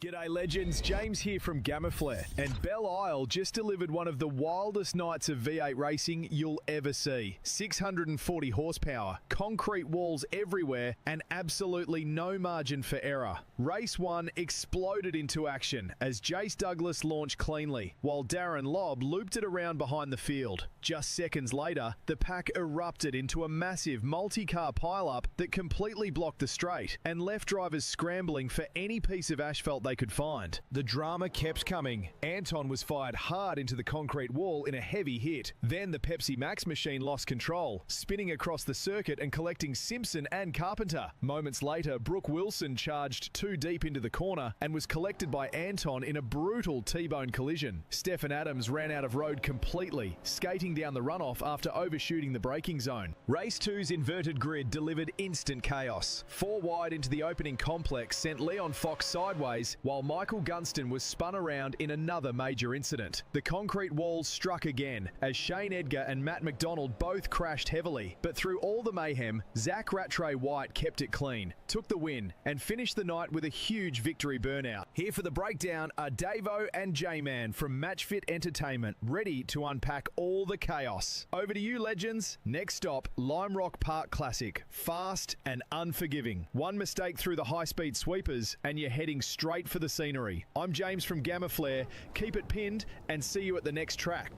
G'day legends, James here from GAMAFLARE, and Belle Isle just delivered one of the wildest nights of V8 racing you'll ever see. 640 horsepower, concrete walls everywhere, and absolutely no margin for error. Race 1 exploded into action as Jace Douglas launched cleanly, while Darren Lobb looped it around behind the field. Just seconds later, the pack erupted into a massive multi-car pile-up that completely blocked the straight and left drivers scrambling for any piece of asphalt they could find. The drama kept coming. Anton was fired hard into the concrete wall in a heavy hit. Then the Pepsi Max machine lost control, spinning across the circuit and collecting Simpson and Carpenter. Moments later, Brooke Wilson charged too deep into the corner and was collected by Anton in a brutal T-bone collision. Stefan Adams ran out of road completely, skating down the runoff after overshooting the braking zone. Race 2's inverted grid delivered instant chaos. 4 wide into the opening complex sent Leon Fox sideways, while Michael Gunston was spun around in another major incident. The concrete walls struck again as Shane Edgar and Matt McDonald both crashed heavily, but through all the mayhem, Zach Rattray White kept it clean, took the win, and finished the night with a huge victory burnout. Here for the breakdown are Davo and J-Man from Matchfit Entertainment, ready to unpack all the chaos. Over to you, legends. Next stop, Lime Rock Park Classic. Fast and unforgiving. One mistake through the high-speed sweepers and you're heading straight for the scenery. I'm James from GAMAFLARE. Keep it pinned and see you at the next track.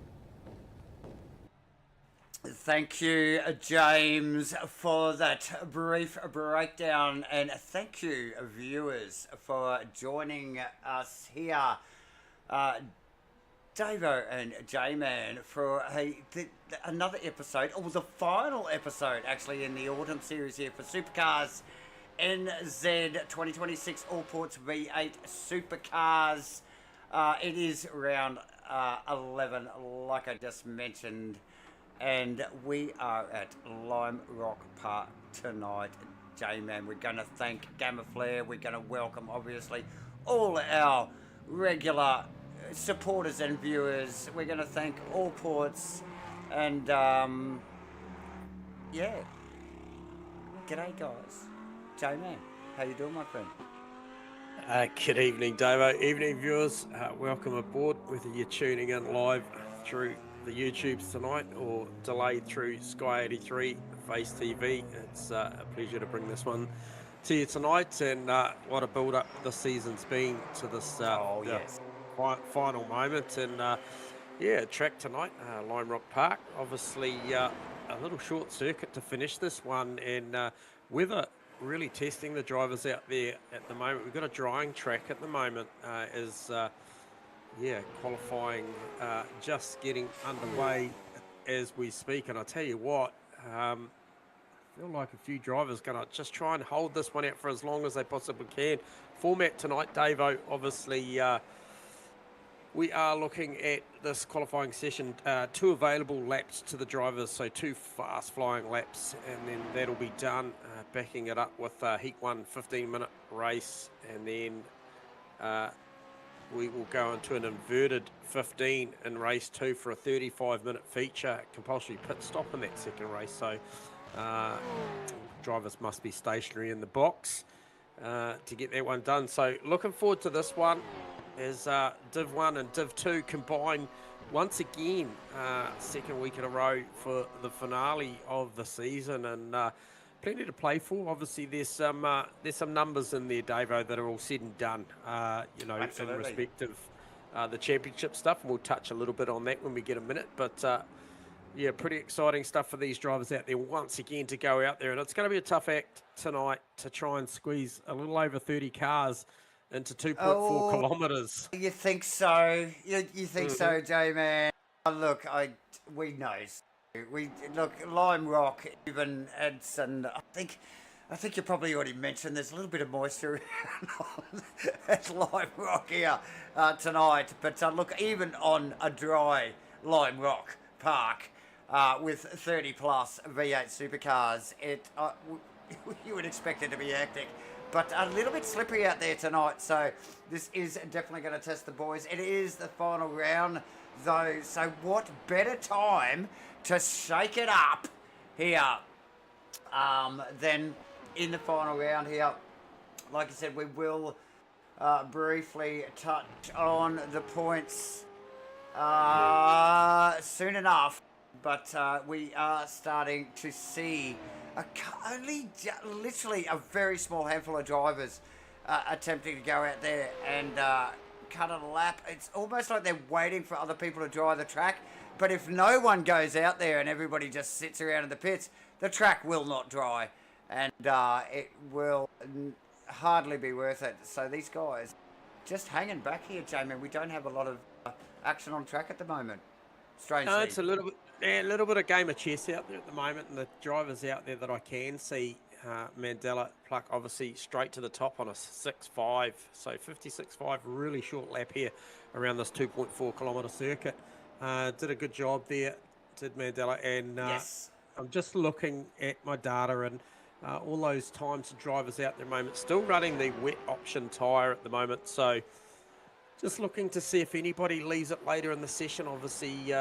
Thank you, James, for that brief breakdown, and thank you, viewers, for joining us here. Davo and J-Man for another episode, or the final episode actually in the autumn series here for Supercars NZ 2026 Allports V8 Supercars. It is round 11, like I just mentioned, and we are at Lime Rock Park tonight. J-Man, we're going to thank GAMAFLARE. We're going to welcome, obviously, all our regular supporters and viewers. We're going to thank Allports, and yeah, g'day guys. J-Man, how you doing, my friend? Good evening, Davo. Evening, viewers. Welcome aboard, whether you're tuning in live through the YouTubes tonight or delayed through Sky 83 Face TV. It's a pleasure to bring this one to you tonight, and what a build-up this season's been to this Yes. final moment. And yeah, track tonight, Lime Rock Park. Obviously, a little short circuit to finish this one, and weather really testing the drivers out there at the moment. We've got a drying track at the moment, qualifying just getting underway as we speak. And I tell you what, I feel like a few drivers going to just try and hold this one out for as long as they possibly can. Format tonight, Davo, obviously we are looking at this qualifying session, 2 available laps to the drivers, so 2 fast flying laps, and then that'll be done, backing it up with Heat 1 15-minute race, and then we will go into an inverted 15 in race 2 for a 35-minute feature, compulsory pit stop in that second race, so drivers must be stationary in the box to get that one done. So looking forward to this one as Div 1 and Div 2 combine once again, second week in a row for the finale of the season, and plenty to play for. Obviously, there's some numbers in there, Davo, that are all said and done, Absolutely. in respect of the championship stuff, and we'll touch a little bit on that when we get a minute, but yeah, pretty exciting stuff for these drivers out there once again to go out there, and it's going to be a tough act tonight to try and squeeze a little over 30 cars into 2.4 kilometres. You think so? You think so, J-Man? Look, we know. We look, Lime Rock, even Edson. I think you probably already mentioned there's a little bit of moisture at Lime Rock here tonight. But look, even on a dry Lime Rock Park with 30 plus V8 supercars, you would expect it to be hectic. But a little bit slippery out there tonight, so this is definitely going to test the boys. It is the final round, though, so what better time to shake it up here than in the final round here. Like I said, we will briefly touch on the points soon enough, but we are starting to see literally a very small handful of drivers attempting to go out there and cut a lap. It's almost like they're waiting for other people to dry the track, but if no one goes out there and everybody just sits around in the pits, the track will not dry, and it will hardly be worth it. So these guys just hanging back here, Jamie. We don't have a lot of action on track at the moment. Strangely. No, it's a little bit of game of chess out there at the moment, and the drivers out there that I can see, Mandela Pluck obviously straight to the top on a 6.5, so 56.5, really short lap here around this 2.4 kilometre circuit. Did a good job there, did Mandela, and yes. I'm just looking at my data, and all those times the drivers out there at the moment, still running the wet option tyre at the moment, so just looking to see if anybody leaves it later in the session. Obviously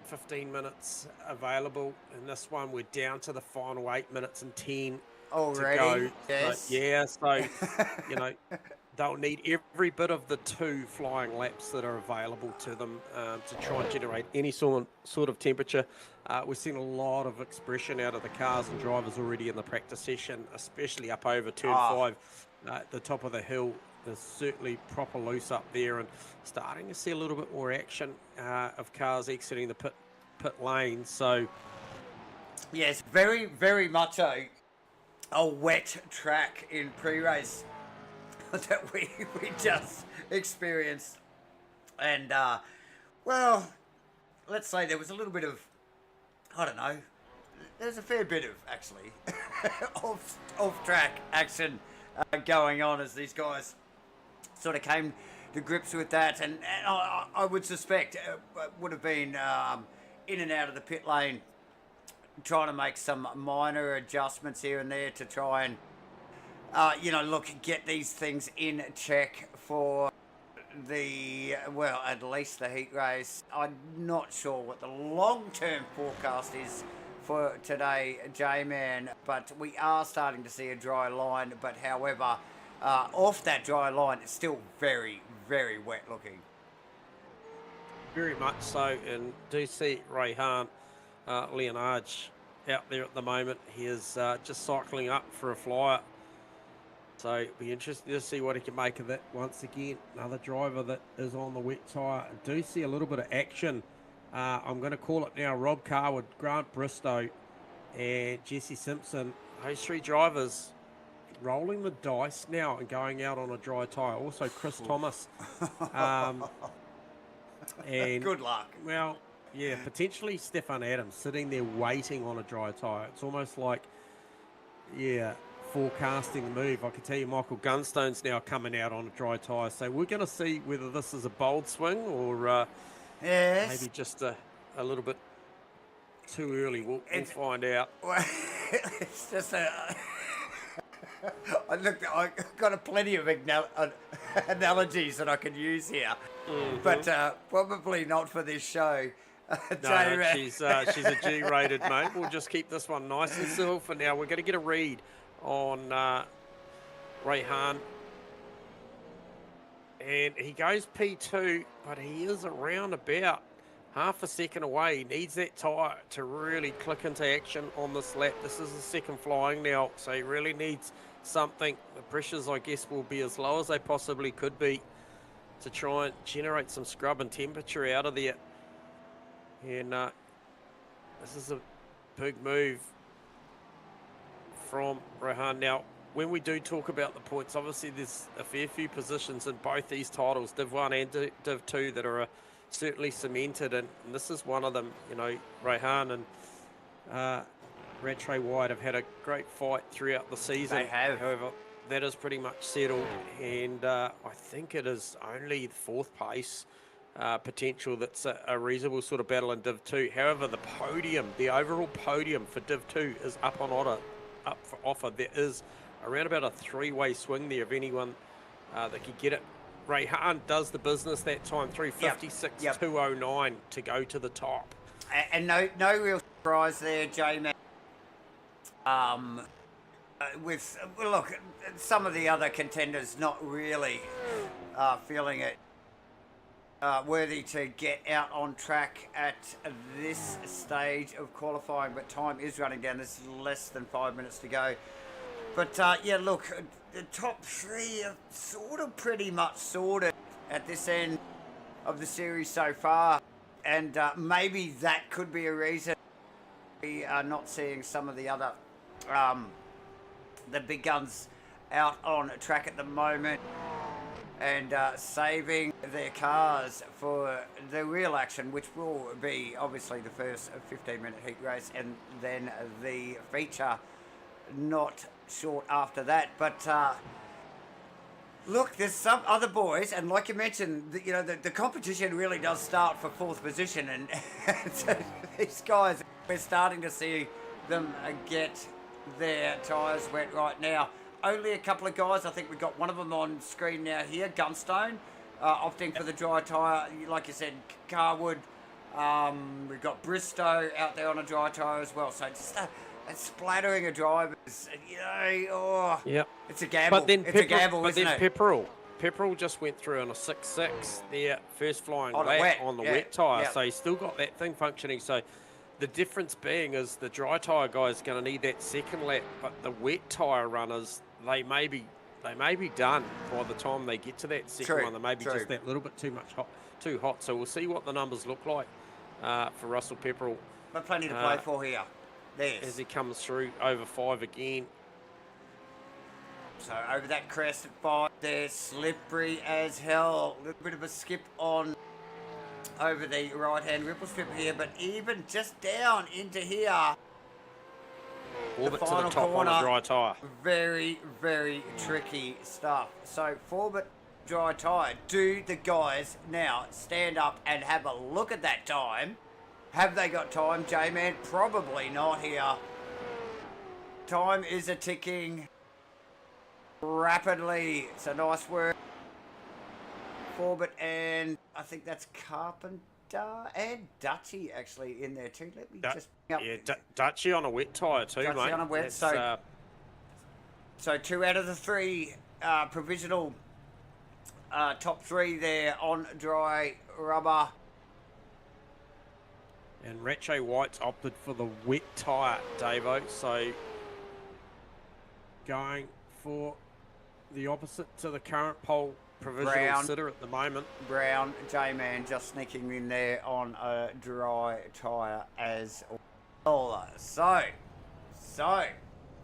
15 minutes available. In this one, we're down to the final 8 minutes and 10 already. To go. Yes. So, yeah, so, they'll need every bit of the 2 flying laps that are available to them to try and generate any sort of temperature. We've seen a lot of expression out of the cars and drivers already in the practice session, especially up over turn 5 at the top of the hill. There's certainly proper loose up there, and starting to see a little bit more action of cars exiting the pit lane. So, yes, very, very much a wet track in pre-race that we just experienced. And, well, let's say there was a little bit of, I don't know, there's a fair bit of, actually, off-track action going on as these guys sort of came to grips with that, and I would suspect it would have been in and out of the pit lane, trying to make some minor adjustments here and there to try and get these things in check for at least the heat race. I'm not sure what the long-term forecast is for today, J-Man, but we are starting to see a dry line, but however, off that dry line, it's still very, very wet looking. very much so, and do see Rehan Leonard out there at the moment. He is just cycling up for a flyer. So it'll be interesting to see what he can make of it. Once again, another driver that is on the wet tyre. I do see a little bit of action. I'm going to call it now. Rob Carwood, Grant Bristow, and Jesse Simpson. Those 3 drivers rolling the dice now and going out on a dry tyre. Also Chris Thomas. And good luck. Well, yeah, potentially Stefan Adams sitting there waiting on a dry tyre. It's almost like, forecasting the move. I can tell you Michael Gunstone's now coming out on a dry tyre. So we're going to see whether this is a bold swing or maybe just a little bit too early. We'll find out. It's just I've got plenty of analogies that I could use here, but probably not for this show. No, she's a G-rated, mate. We'll just keep this one nice and civil for now. We're going to get a read on Rehan, and he goes P2, but he is around about half a second away. He needs that tyre to really click into action on this lap. This is the second flying now, so he really needs something. The pressures, I guess, will be as low as they possibly could be to try and generate some scrub and temperature out of there. And this is a big move from Rehan. Now, when we do talk about the points, obviously there's a fair few positions in both these titles, Div 1 and Div 2, that are certainly cemented, and this is one of them. Rehan and Rattray White have had a great fight throughout the season. They have. However, that is pretty much settled, and I think it is only the 4th place potential that's a reasonable sort of battle in Div 2. However, the overall podium for Div 2 is up for offer. There is around about a 3-way swing there of anyone that could get it. Rehan does the business that time through 56.209 to go to the top. And no real surprise there, J-Man. Look, some of the other contenders not really feeling it worthy to get out on track at this stage of qualifying, but time is running down. There's less than 5 minutes to go. But yeah, look, the top three are sort of pretty much sorted at this end of the series so far, and maybe that could be a reason we are not seeing some of the other the big guns out on track at the moment, and saving their cars for the real action, which will be obviously the first 15-minute heat race and then the feature not short after that. But look, there's some other boys, and like you mentioned, you know, the competition really does start for fourth position, and so these guys, we're starting to see them get their tyres wet right now. Only a couple of guys, I think we've got one of them on screen now here, Gunstone, opting for the dry tyre. Like you said, Carwood, we've got Bristow out there on a dry tyre as well. So just a splattering of drivers, you know, oh, Yep. it's a gamble. It's a gamble, isn't it? Pepperell just went through on a 6.6 there, first flying On lap on the wet tyre. yeah. So he's still got that thing functioning. So the difference being is the dry tyre guy's going to need that second lap, but the wet tyre runners, they may be done by the time they get to that second one. They may be just that little bit too hot. So we'll see what the numbers look like for Russell Pepperell. But plenty to play for here. As he comes through over 5 again. So over that crest at 5 there, slippery as hell. A little bit of a skip on over the right-hand ripple strip here, but even just down into here, Orbit to the top corner, on a dry tyre. Very, very tricky stuff. So Forbit dry tyre. Do the guys now stand up and have a look at that time? Have they got time, J-Man? Probably not here. Time is a-ticking rapidly. So nice work. Forbit, and I think that's Carpenter and Dutchy actually in there too. Let me just bring up. Yeah, Dutchy on a wet tyre too, Dutchy mate. on a wet, so 2 out of the 3 provisional top 3 there on dry rubber. And Rache White's opted for the wet tyre, Davo. So going for the opposite to the current pole provisional sitter at the moment. Brown, J-Man just sneaking in there on a dry tyre as well. So,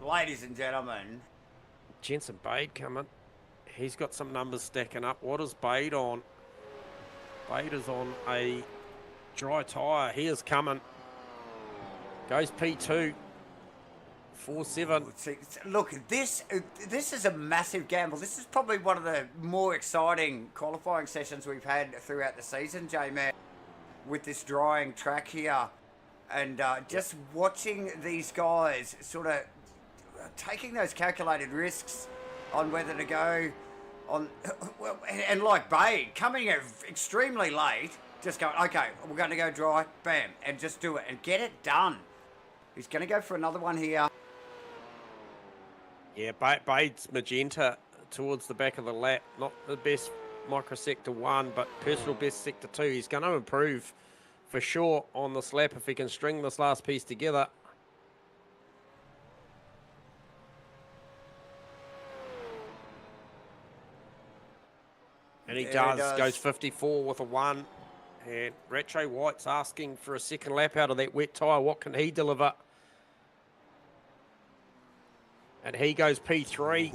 ladies and gentlemen. Jensen Bade coming. He's got some numbers stacking up. What is Bade on? Bade is on a dry tyre. He is coming. Goes P2. 4.7. Look, this is a massive gamble. This is probably one of the more exciting qualifying sessions we've had throughout the season, J-Man, with this drying track here. And just watching these guys sort of taking those calculated risks on whether to go on, well, and like Bade, coming out extremely late, just going, okay, we're going to go dry, bam, and just do it and get it done. He's going to go for another one here. Yeah, Bade's magenta towards the back of the lap. Not the best microsector 1, but personal best sector 2. He's going to improve for sure on this lap if he can string this last piece together. And he does. Goes 54 with a 1. And Rache White's asking for a second lap out of that wet tyre. What can he deliver? And he goes P3.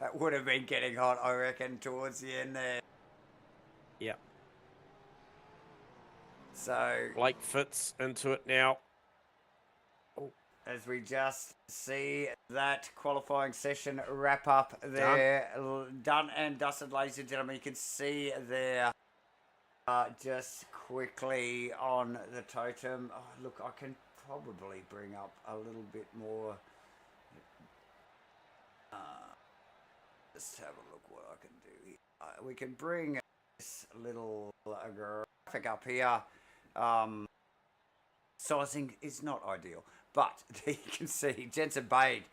That would have been getting hot, I reckon, towards the end there. Yep. So Blake fits into it now. Oh. As we just see that qualifying session wrap up there. Done and dusted, ladies and gentlemen. You can see there just quickly on the totem. Oh, look, I can probably bring up a little bit more. Let's have a look what I can do here. We can bring this little graphic up here. Sizing is not ideal, but you can see Jensen Bade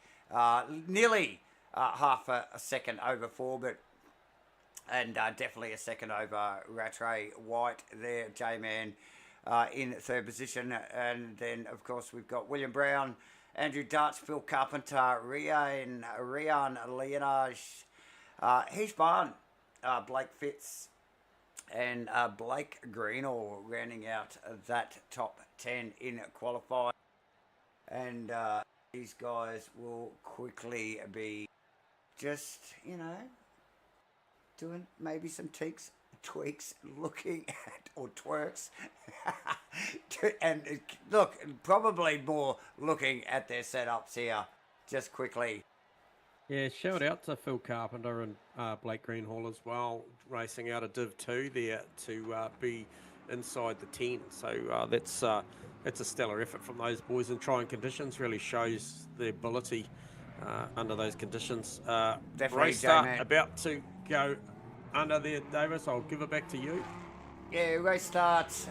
nearly half a second over Forbert. And definitely a second over Rattray White there, J-Man in third position. And then, of course, we've got William Brown, Andrew Dutch, Phil Carpenter, Rian Leonage, Heath Barn, Blake Fitz, and Blake Greenall rounding out that top 10 in qualifying. And these guys will quickly be just, you know, doing maybe some tweaks, looking at, or twerks, and look, probably more looking at their setups here, just quickly. Yeah, shout out to Phil Carpenter and Blake Greenhall as well, racing out of Div 2 there to be inside the 10. So that's a stellar effort from those boys, and trying conditions really shows the ability under those conditions. Definitely, race start about to go under there, Davis. I'll give it back to you. Yeah, race starts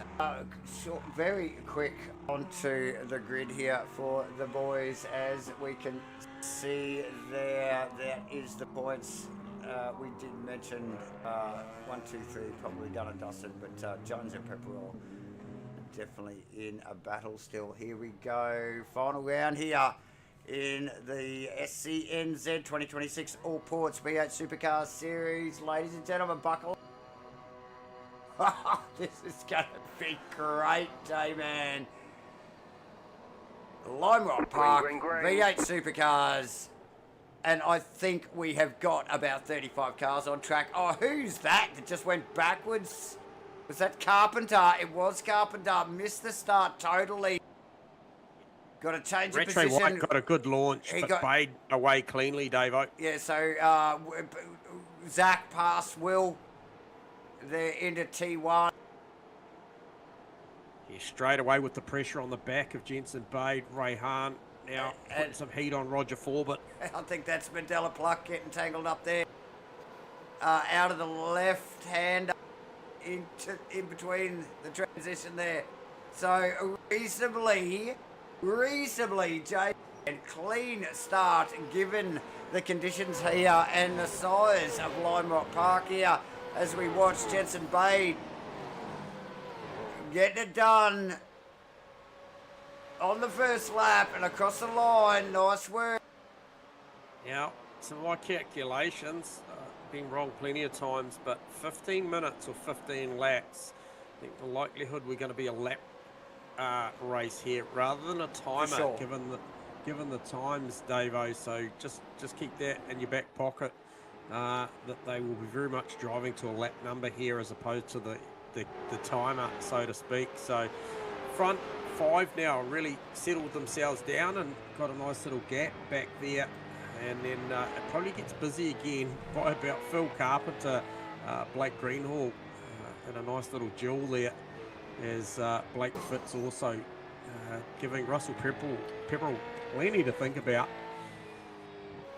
short, very quick onto the grid here for the boys, as we can see there. That is the points. We did mention 1, 2, 3 probably done and dusted, but Jones and Pepperell definitely in a battle still. Here we go, final round here in the SCNZ 2026 Allports V8 Supercars Series. Ladies and gentlemen, buckle. This is going to be great, J-Man. Lime Rock Park, green. V8 Supercars. And I think we have got about 35 cars on track. Oh, who's that just went backwards? Was that Carpenter? It was Carpenter. Missed the start totally. Got to change the position. White got a good launch, but bayed away cleanly, Davo. Yeah, so Zach passed Will. They're into T1. Yeah, straight away with the pressure on the back of Jensen Bade. Rayhan now putting some heat on Roger Forbert. I think that's Mandela Pluck getting tangled up there. Out of the left hand, in between the transition there. So reasonably, Jay, and clean start given the conditions here and the size of Lime Rock Park here, as we watch Jensen Bade getting it done on the first lap and across the line. Nice work. Now, some of my calculations, been wrong plenty of times, but 15 minutes or 15 laps, I think the likelihood we're going to be a lap race here rather than a timer, sure. given the times, Davo. So just keep that in your back pocket, that they will be very much driving to a lap number here as opposed to the timer, so to speak. So front 5 now really settled themselves down and got a nice little gap back there. And then it probably gets busy again by about Phil Carpenter, Blake Greenhall, and a nice little duel there, as Blake Fitz also giving Russell Pepperell plenty to think about.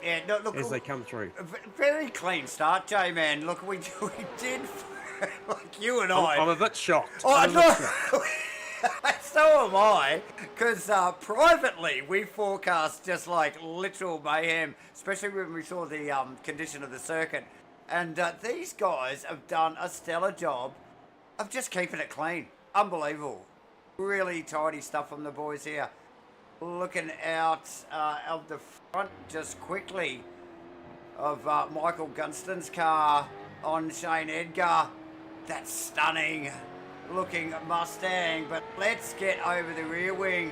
Yeah, no, look, as they come through. Very clean start, J-Man. Look, we did, like you and I. I'm a bit shocked. Oh, no. So am I, because privately we forecast just like literal mayhem, especially when we saw the condition of the circuit. And these guys have done a stellar job of just keeping it clean. Unbelievable. Really tidy stuff from the boys here. Looking out of the front just quickly of Michael Gunston's car on Shane Edgar. That's stunning looking Mustang, but let's get over the rear wing,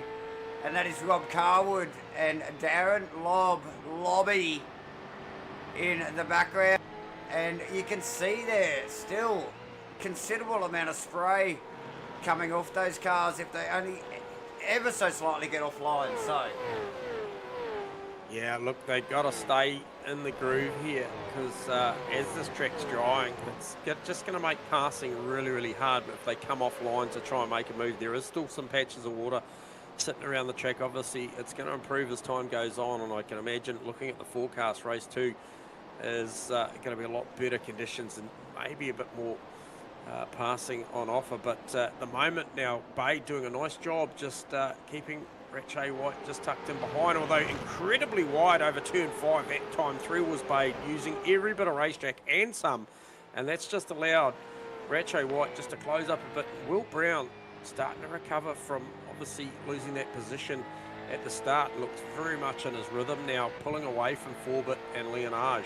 and that is Rob Carwood and Darren Lobby in the background, and you can see there still considerable amount of spray coming off those cars if they only ever so slightly get offline. So yeah, look, they've got to stay in the groove here, because as this track's drying, it's just going to make passing really, really hard. But if they come offline to try and make a move, there is still some patches of water sitting around the track. Obviously, it's going to improve as time goes on, and I can imagine, looking at the forecast, race 2 is going to be a lot better conditions and maybe a bit more passing on offer. But at the moment now, Bay doing a nice job just keeping Rache White just tucked in behind, although incredibly wide over turn 5. That time through was Bade, using every bit of racetrack and some. And that's just allowed Rache White just to close up a bit. Will Brown starting to recover from obviously losing that position at the start. Looks very much in his rhythm now, pulling away from Forbit and Leonage.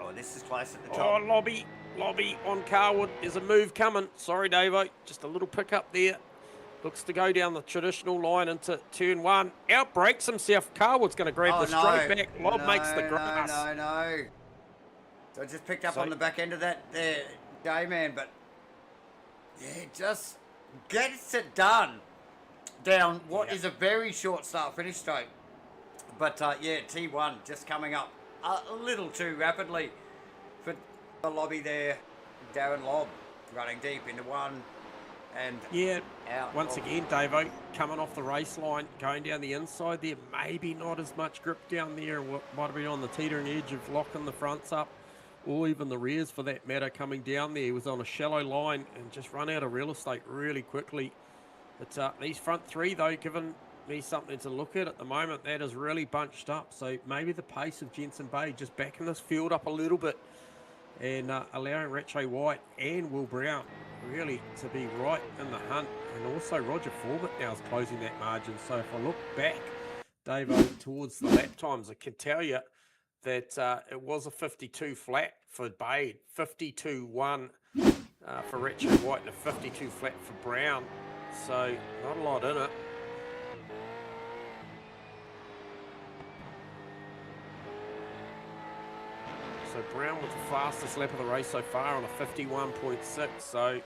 Oh, this is close at the top. Oh, Lobby on Carwood. There's a move coming. Sorry, Davo. Just a little pick up there. Looks to go down the traditional line into turn 1. Outbreaks himself. Carwood's going to grab the straight back. Lob makes the grass. No. So I just picked up on the back end of that there, J-Man, but yeah, just gets it done down what is a very short start finish straight. But yeah, T1 just coming up a little too rapidly for the Lobby there. Darren Lobb running deep into one. And out once again, Davo coming off the race line, going down the inside there. Maybe not as much grip down there. What might have been on the teetering edge of locking the fronts up, or even the rears for that matter, coming down there. He was on a shallow line and just run out of real estate really quickly. But these front three, though, giving me something to look at the moment. That is really bunched up. So maybe the pace of Jensen Bay just backing this field up a little bit and allowing Rache White and Will Brown really to be right in the hunt. And also Roger Forbit now is closing that margin. So if I look back, Davo, towards the lap times, I can tell you that it was a 52 flat for Bade, 52-1 for Rache White, and a 52 flat for Brown. So not a lot in it. So Brown was the fastest lap of the race so far on a 51.6. So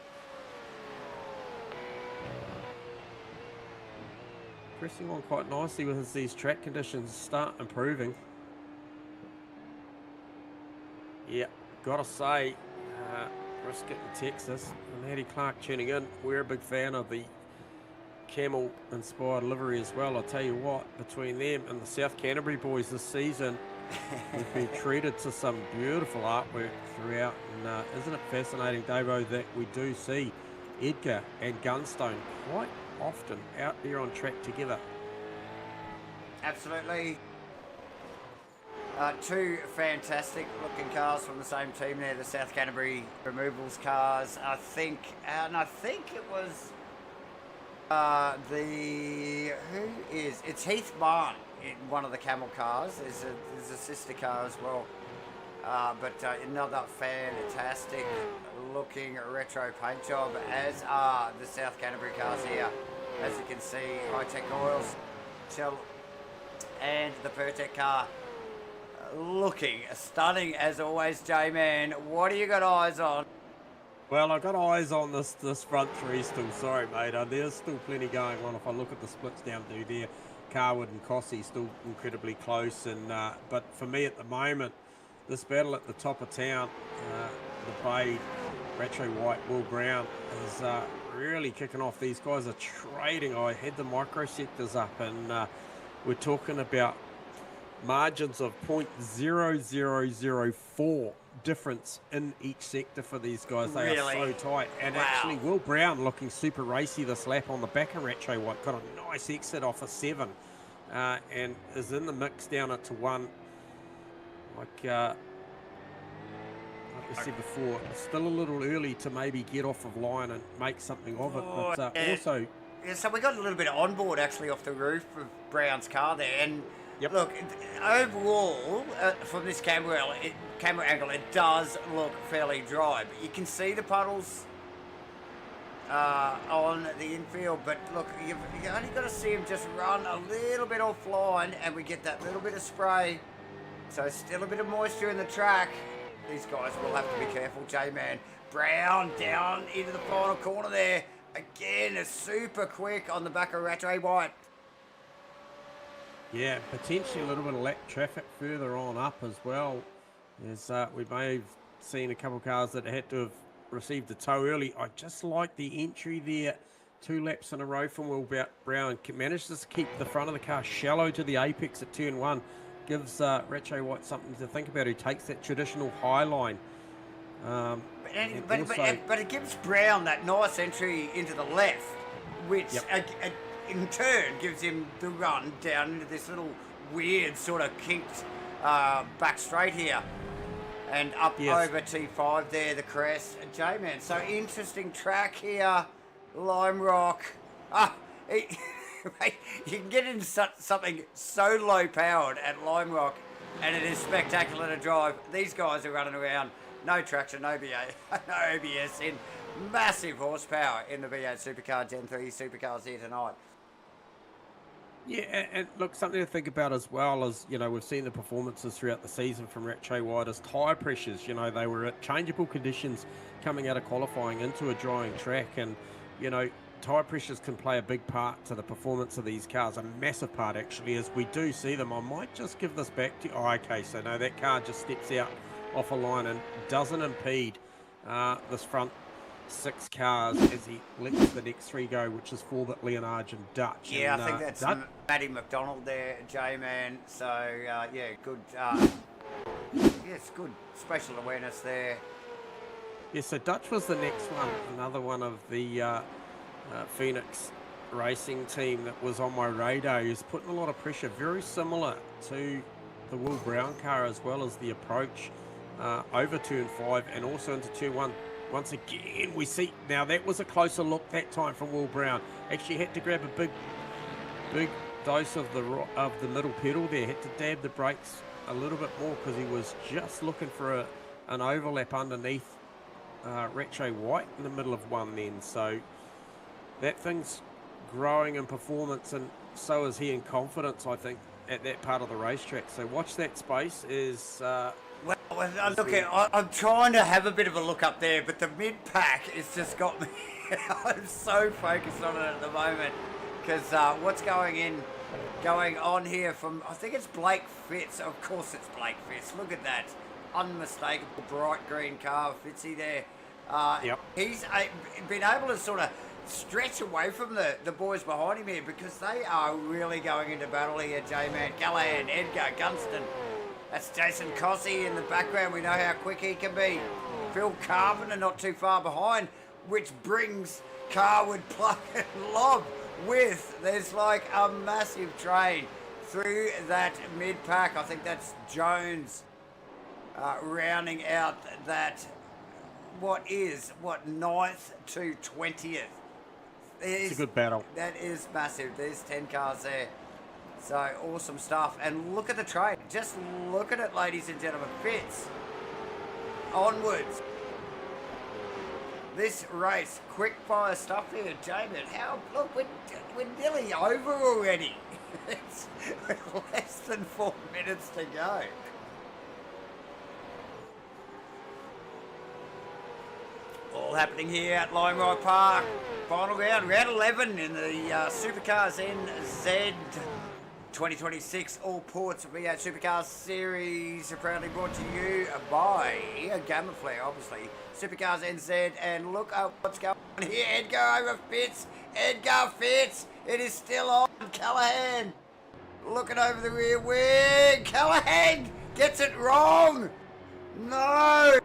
pressing on quite nicely with these track conditions start improving. Yeah, gotta say, Brisket in Texas and Matty Clark tuning in. We're a big fan of the camel-inspired livery as well. I'll tell you what, between them and the South Canterbury boys this season, we've been treated to some beautiful artwork throughout. And isn't it fascinating, Davo, that we do see Edgar and Gunstone quite often out there on track together? Absolutely. Two fantastic looking cars from the same team there, the South Canterbury Removals cars. I think it was it's Heath Barn in one of the Camel cars. There's a sister car as well. But another fantastic looking retro paint job, as are the South Canterbury cars here. As you can see, high-tech oils, Shell, and the Pertec car. Looking stunning as always, J-Man. What do you got eyes on? Well, I've got eyes on this front three still. Sorry, mate. There's still plenty going on. If I look at the splits down through there, Carwood and Cossey still incredibly close. And but for me at the moment, this battle at the top of town, the Bade, Rache White, Will Brown, is really kicking off. These guys are trading. I had the microsectors up, and we're talking about margins of 0.0004 difference in each sector for these guys. They are so tight. And actually, Will Brown looking super racy this lap on the back of Rache White. Got a nice exit off a 7 and is in the mix down at to 1. Like I said before, it's still a little early to maybe get off of line and make something of it. But also... Yeah, so we got a little bit of onboard actually off the roof of Brown's car there. And look, overall, from this camera angle, it does look fairly dry. But you can see the puddles on the infield. But look, you only got to see him just run a little bit offline, and we get that little bit of spray. So still a bit of moisture in the track. These guys will have to be careful, J-Man. Brown down into the final corner there. Again, it's super quick on the back of Rache White. Yeah, potentially a little bit of lap traffic further on up as well. As we may have seen a couple of cars that had to have received a tow early. I just like the entry there. 2 laps in a row from Will Brown. Managed to keep the front of the car shallow to the apex at turn 1. gives Retro White something to think about, who takes that traditional high line. But it gives Brown that nice entry into the left, which in turn gives him the run down into this little weird sort of kinked back straight here. And up over T5 there, the crest. J-Man, so interesting track here. Lime Rock. Mate, you can get into something so low powered at Lime Rock, and it is spectacular to drive. These guys are running around, no traction, no OBS in massive horsepower in the V8 Supercar Gen 3 Supercars here tonight. Yeah, and look, something to think about as well is, you know, we've seen the performances throughout the season from Retro White as tyre pressures. You know, they were at changeable conditions coming out of qualifying into a drying track, and, you know, tyre pressures can play a big part to the performance of these cars, a massive part actually, as we do see them. I might just give this back to you. Oh, okay, so no, that car just steps out off a line and doesn't impede this front 6 cars as he lets the next 3 go, which is Forbit, Leonard and Dutch. Yeah, and, I think that's Matty McDonald there, J-Man. So, yeah, good. Yes, good spatial awareness there. Yeah, so Dutch was the next one, another one of the Phoenix Racing team that was on my radar. He's putting a lot of pressure, very similar to the Will Brown car, as well as the approach over turn 5 and also into turn 1. Once again, we see, now that was a closer look that time from Will Brown. Actually had to grab a big dose of the middle pedal there. Had to dab the brakes a little bit more because he was just looking for an overlap underneath Retro White in the middle of one then. So that thing's growing in performance, and so is he in confidence, I think, at that part of the racetrack. So watch that space. I'm trying to have a bit of a look up there, but the mid-pack has just got me. I'm so focused on it at the moment because what's going on here from, I think it's Blake Fitz. Of course it's Blake Fitz. Look at that unmistakable bright green car, Fitzy there. He's been able to sort of stretch away from the boys behind him here because they are really going into battle here. J-Man, Callahan, Edgar, Gunston. That's Jason Cossey in the background. We know how quick he can be. Phil Carpenter not too far behind, which brings Carwood, Pluck and Lob with. There's like a massive train through that mid-pack. I think that's Jones rounding out that, 9th to 20th. It's a good battle. That is massive. There's 10 cars there. So, awesome stuff. And look at the train. Just look at it, ladies and gentlemen. Fitz. Onwards. This race. Quick fire stuff here, Jamin. Look, we're nearly over already. It's less than 4 minutes to go. All happening here at Lime Rock Park. Final round 11 in the Supercars NZ 2026 Allports V8 Supercars Series, proudly brought to you by GAMAFLARE, obviously. Supercars NZ, and look at what's going on here. Edgar over Fitz. Edgar Fitz. It is still on. Callahan looking over the rear wing. Callahan gets it wrong. No.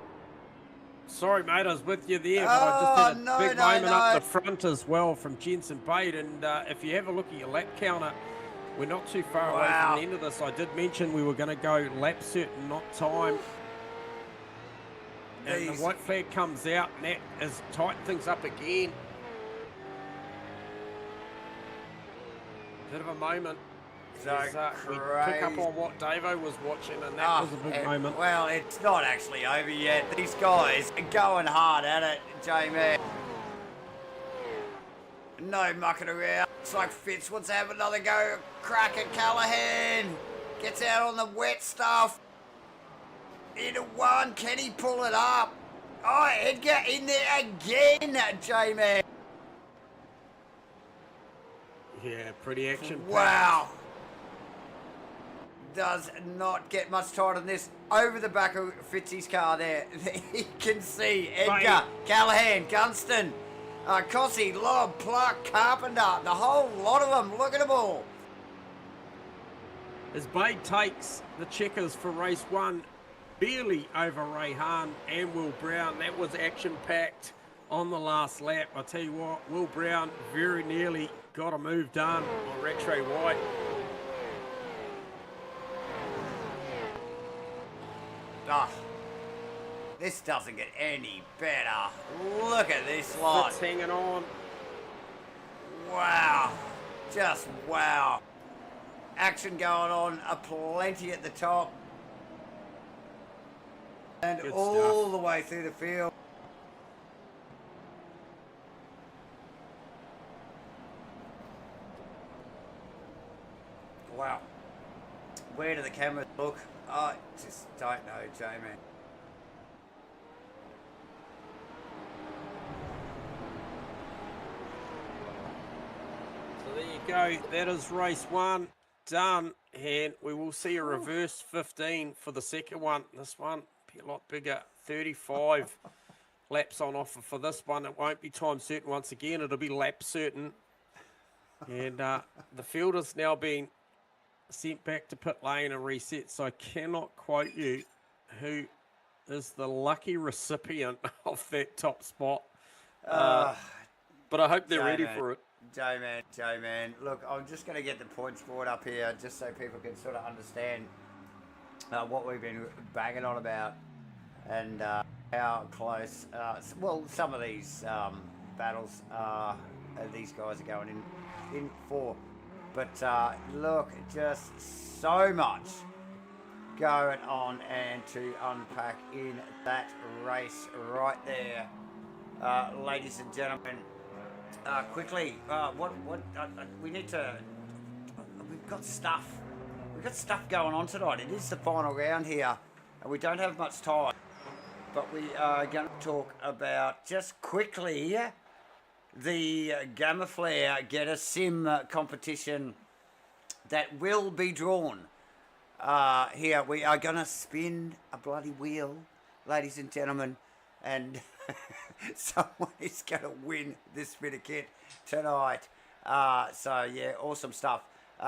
Sorry, mate, I was with you there, but I just had a big moment up the front as well from Jensen Bate. And if you have a look at your lap counter, we're not too far away from the end of this. I did mention we were going to go lap certain, not time. And the white flag comes out, and that has tightened things up again. Bit of a moment. So we pick up on what Davo was watching, and that was a big moment. Well, it's not actually over yet. These guys are going hard at it, J-Man. No mucking around. It's like Fitz wants to have another go. Crack at Callahan. Gets out on the wet stuff. Into one. Can he pull it up? Oh, Edgar in there again, J-Man. Yeah, pretty action. Wow. Does not get much tighter than this. Over the back of Fitzy's car there. You can see Edgar, Callahan, Gunston, Cossey, Lob, Pluck, Carpenter, the whole lot of them. Look at them all. As Bade takes the checkers for race 1, barely over Rayhan and Will Brown. That was action-packed on the last lap. I tell you what, Will Brown very nearly got a move done on Rattray White. Ah, this doesn't get any better. Look at this lot. It's hanging on. Wow, just wow. Action going on, plenty at the top. And Good all stuff. the way through the field. Wow. Where do the cameras look? I just don't know, Jamie. So there you go. That is race 1 done, and we will see a reverse 15 for the second one. This one be a lot bigger. 35 laps on offer for this one. It won't be time certain once again. It'll be lap certain. And the field has now been sent back to pit lane and reset, so I cannot quote you who is the lucky recipient of that top spot. But I hope they're ready for it. J-Man. Look, I'm just going to get the points board up here just so people can sort of understand what we've been banging on about and how close, well, some of these battles these guys are going in for. But look, just so much going on and to unpack in that race right there. Ladies and gentlemen, quickly, we need to, we've got stuff going on tonight. It is the final round here, and we don't have much time, but we are going to talk about, just quickly, the GAMAFLARE Get a Sim competition that will be drawn. Here we are going to spin a bloody wheel, ladies and gentlemen, and someone is going to win this spinner kit tonight. So yeah, awesome stuff.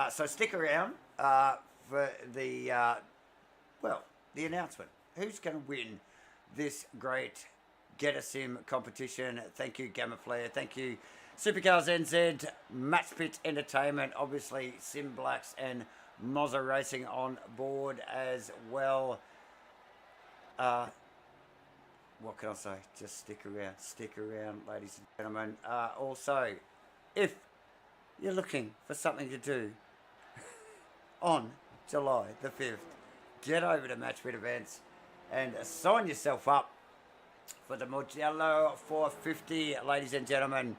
So stick around for the the announcement. Who's going to win this great Get a Sim competition? Thank you, GAMAFLARE. Thank you, Supercars NZ, Matchfit Entertainment, obviously Sim Blacks and Mozza Racing on board as well. What can I say? Just stick around, ladies and gentlemen. Also, if you're looking for something to do on July the 5th, get over to Matchfit Events and sign yourself up for the Mugello 450, ladies and gentlemen.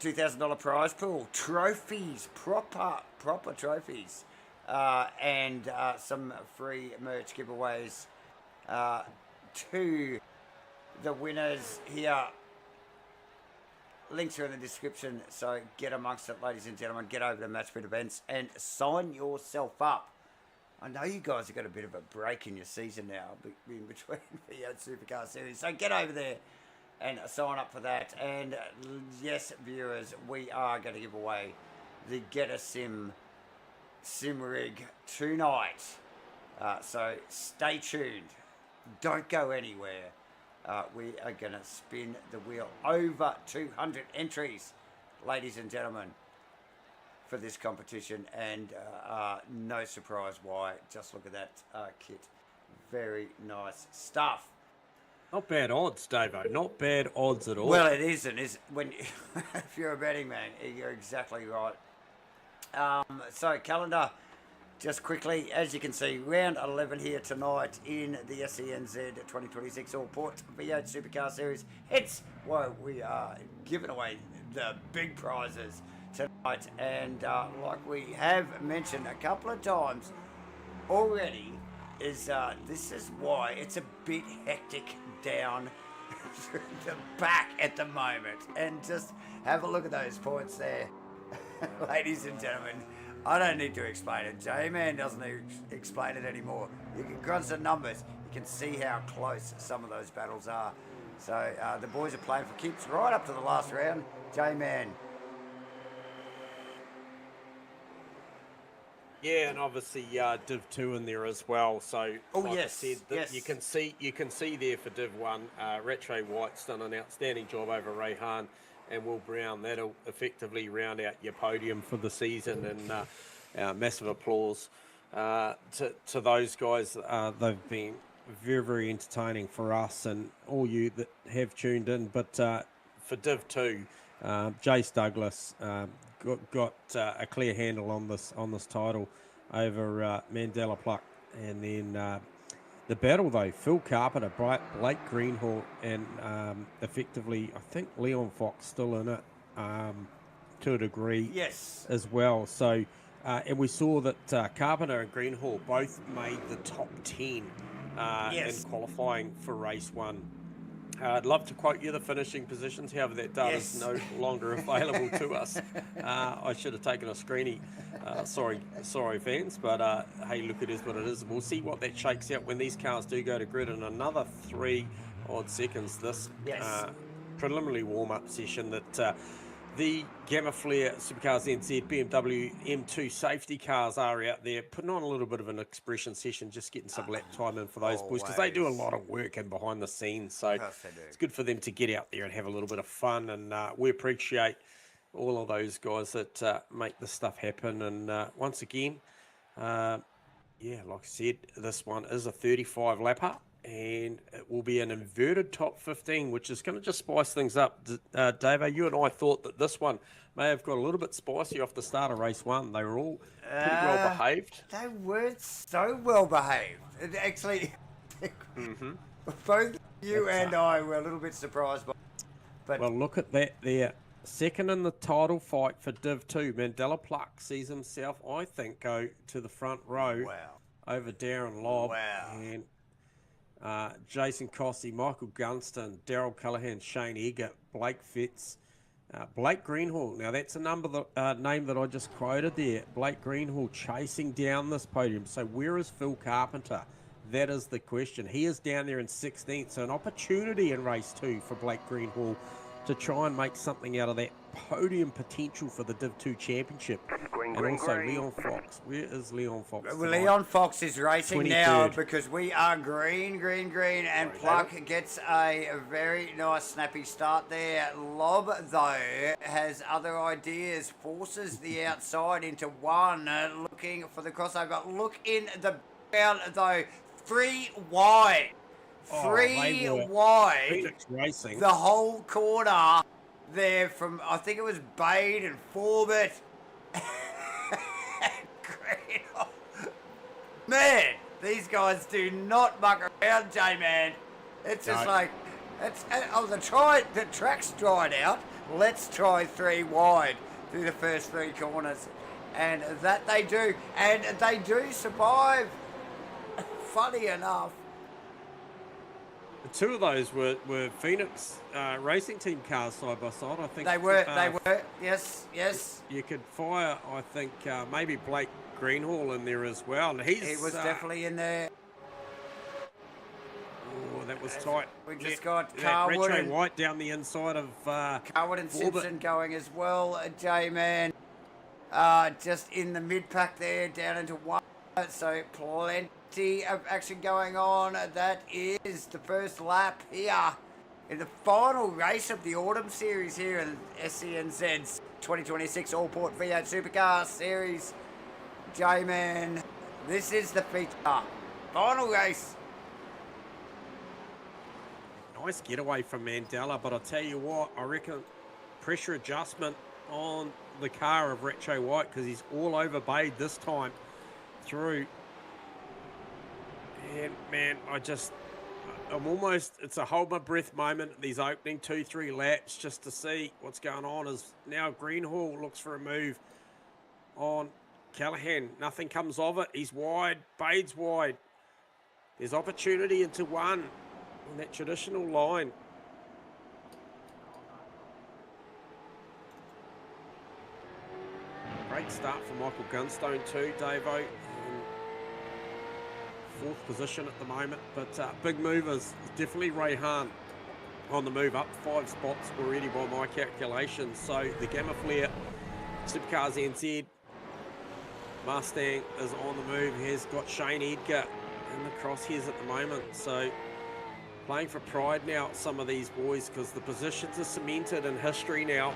$2,000 prize pool, trophies, proper trophies, and some free merch giveaways to the winners here. Links are in the description, so get amongst it, ladies and gentlemen. Get over to Matchfit Events and sign yourself up. I know you guys have got a bit of a break in your season now, in between V8 Supercar Series, so get over there and sign up for that. And yes, viewers, we are going to give away the Get a Sim rig tonight. So stay tuned. Don't go anywhere. We are going to spin the wheel. Over 200 entries, ladies and gentlemen, for this competition. And no surprise why. Just look at that kit. Very nice stuff. Not bad odds, Davo. Not bad odds at all. Well, it isn't. When if you're a betting man, you're exactly right. So calendar, just quickly, as you can see, round 11 here tonight in the SCNZ 2026 Allports V8 Supercar Series. Hence why we are giving away the big prizes tonight. And like we have mentioned a couple of times already, this is why it's a bit hectic down the back at the moment. And just have a look at those points there, ladies and gentlemen. I don't need to explain it. J-Man doesn't need to explain it anymore. You can crunch the numbers. You can see how close some of those battles are. So the boys are playing for keeps right up to the last round. J-Man. Yeah, and obviously Div 2 in there as well. So, Oh, like yes, I said, yes. you can see there for Div 1, Retro White's done an outstanding job over Rayhan and Will Brown. That'll effectively round out your podium for the season, and massive applause to those guys. They've been very, very entertaining for us and all you that have tuned in. But for Div 2, Jace Douglas got a clear handle on this title over Mandela Pluck, and then the battle though, Phil Carpenter, Blake Greenhall, and effectively I think Leon Fox still in it to a degree, Yes, as well. So and we saw that Carpenter and Greenhall both made the top 10 Yes. in qualifying for race 1. I'd love to quote you the finishing positions, however that data is no longer available to us. I should have taken a screenie. Sorry fans, but hey, look, it is what it is. We'll see what that shakes out when these cars do go to grid in another 3 odd seconds. This preliminary warm-up session that the GAMAFLARE Supercars NZ BMW M2 safety cars are out there putting on a little bit of an expression session, just getting some lap time in for those boys, because they do a lot of work in behind the scenes. So it's good for them to get out there and have a little bit of fun, and we appreciate all of those guys that make this stuff happen. And once again, like I said, this one is a 35 lapper, and it will be an inverted top 15, which is going to just spice things up. Davo, you and I thought that this one may have got a little bit spicy off the start of race 1. They were all pretty well behaved. They were so well behaved. It actually, both you and I were a little bit surprised by it. But well, look at that there. Second in the title fight for Div 2. Mandela Pluck sees himself, I think, go to the front row over Darren Lobb. And Jason Cossey, Michael Gunston, Daryl Callaghan, Shane Eggert, Blake Fitz, Blake Greenhall. Now that's a name that I just quoted there. Blake Greenhall chasing down this podium. So where is Phil Carpenter? That is the question. He is down there in 16th. So an opportunity in race 2 for Blake Greenhall to try and make something out of that podium potential for the Div 2 Championship. And also Leon Fox. Where is Leon Fox? Well, Leon Fox is racing 23rd. now because we are green, and Pluck gets a very nice snappy start there. Lobb, though, has other ideas, forces the outside into 1, looking for the crossover. Look in the ground, though, 3 wide. 3 wide. Phoenix Racing. The whole corner there from, I think it was Bade and Forbett. Man, these guys do not muck around, J-Man. It's just like, the track's dried out. Let's try 3 wide through the first 3 corners. And that they do. And they do survive. Funny enough. The 2 of those were Phoenix Racing Team cars side by side. I think they were. Yes. You could fire, I think, maybe Blake Greenhall in there as well. And he was definitely in there. Oh, that was tight. We just got Carwood Retro White down the inside of Carwood and Simpson going as well. J-Man just in the mid pack there, down into 1. So plenty of action going on. That is the first lap here in the final race of the Autumn Series here in SCNZ's 2026 Allport V8 Supercar Series. J-Man, this is the feature. Final race. Nice getaway from Mandela, but I'll tell you what, I reckon pressure adjustment on the car of Retro White, because he's all over Bade this time through. And man, I'm almost, it's a hold my breath moment, these opening 2-3 laps, just to see what's going on. As now Greenhall looks for a move on Callaghan. Nothing comes of it. He's wide. Bade's wide. There's opportunity into 1 on that traditional line. Great start for Michael Gunstone too, Davo. 4th position at the moment, but big movers. Definitely Rayhan on the move, up 5 spots already by my calculations. So the GAMAFLARE Supercars NZ Mustang is on the move. He's got Shane Edgar in the crosshairs at the moment. So playing for pride now, some of these boys, because the positions are cemented in history now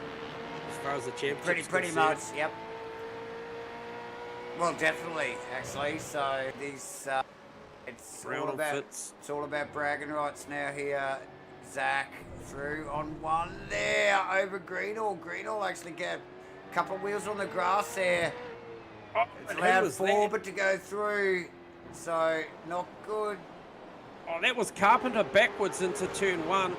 as far as the championship. Pretty much, yep. Well, definitely, actually. So these, it's all about bragging rights now here. Zach through on one there over Greenall. Greenall actually get a couple of wheels on the grass there. Oh, it's allowed forward to go through, so not good. Oh, that was Carpenter backwards into turn 1.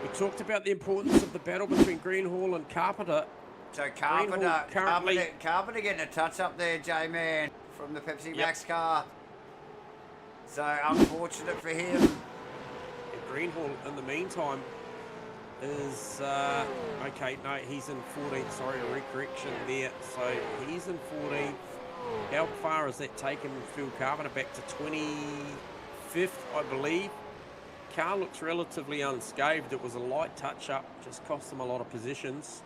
We talked about the importance of the battle between Greenhall and Carpenter. So Carpenter getting a touch up there, J-Man, from the Pepsi Max car. So unfortunate for him. And Greenhall, in the meantime, is okay. No, he's in 14th. Sorry, a recorrection there. So he's in 14th. How far has that taken Phil Carpenter back to 25th, I believe? Car looks relatively unscathed. It was a light touch-up, just cost them a lot of positions.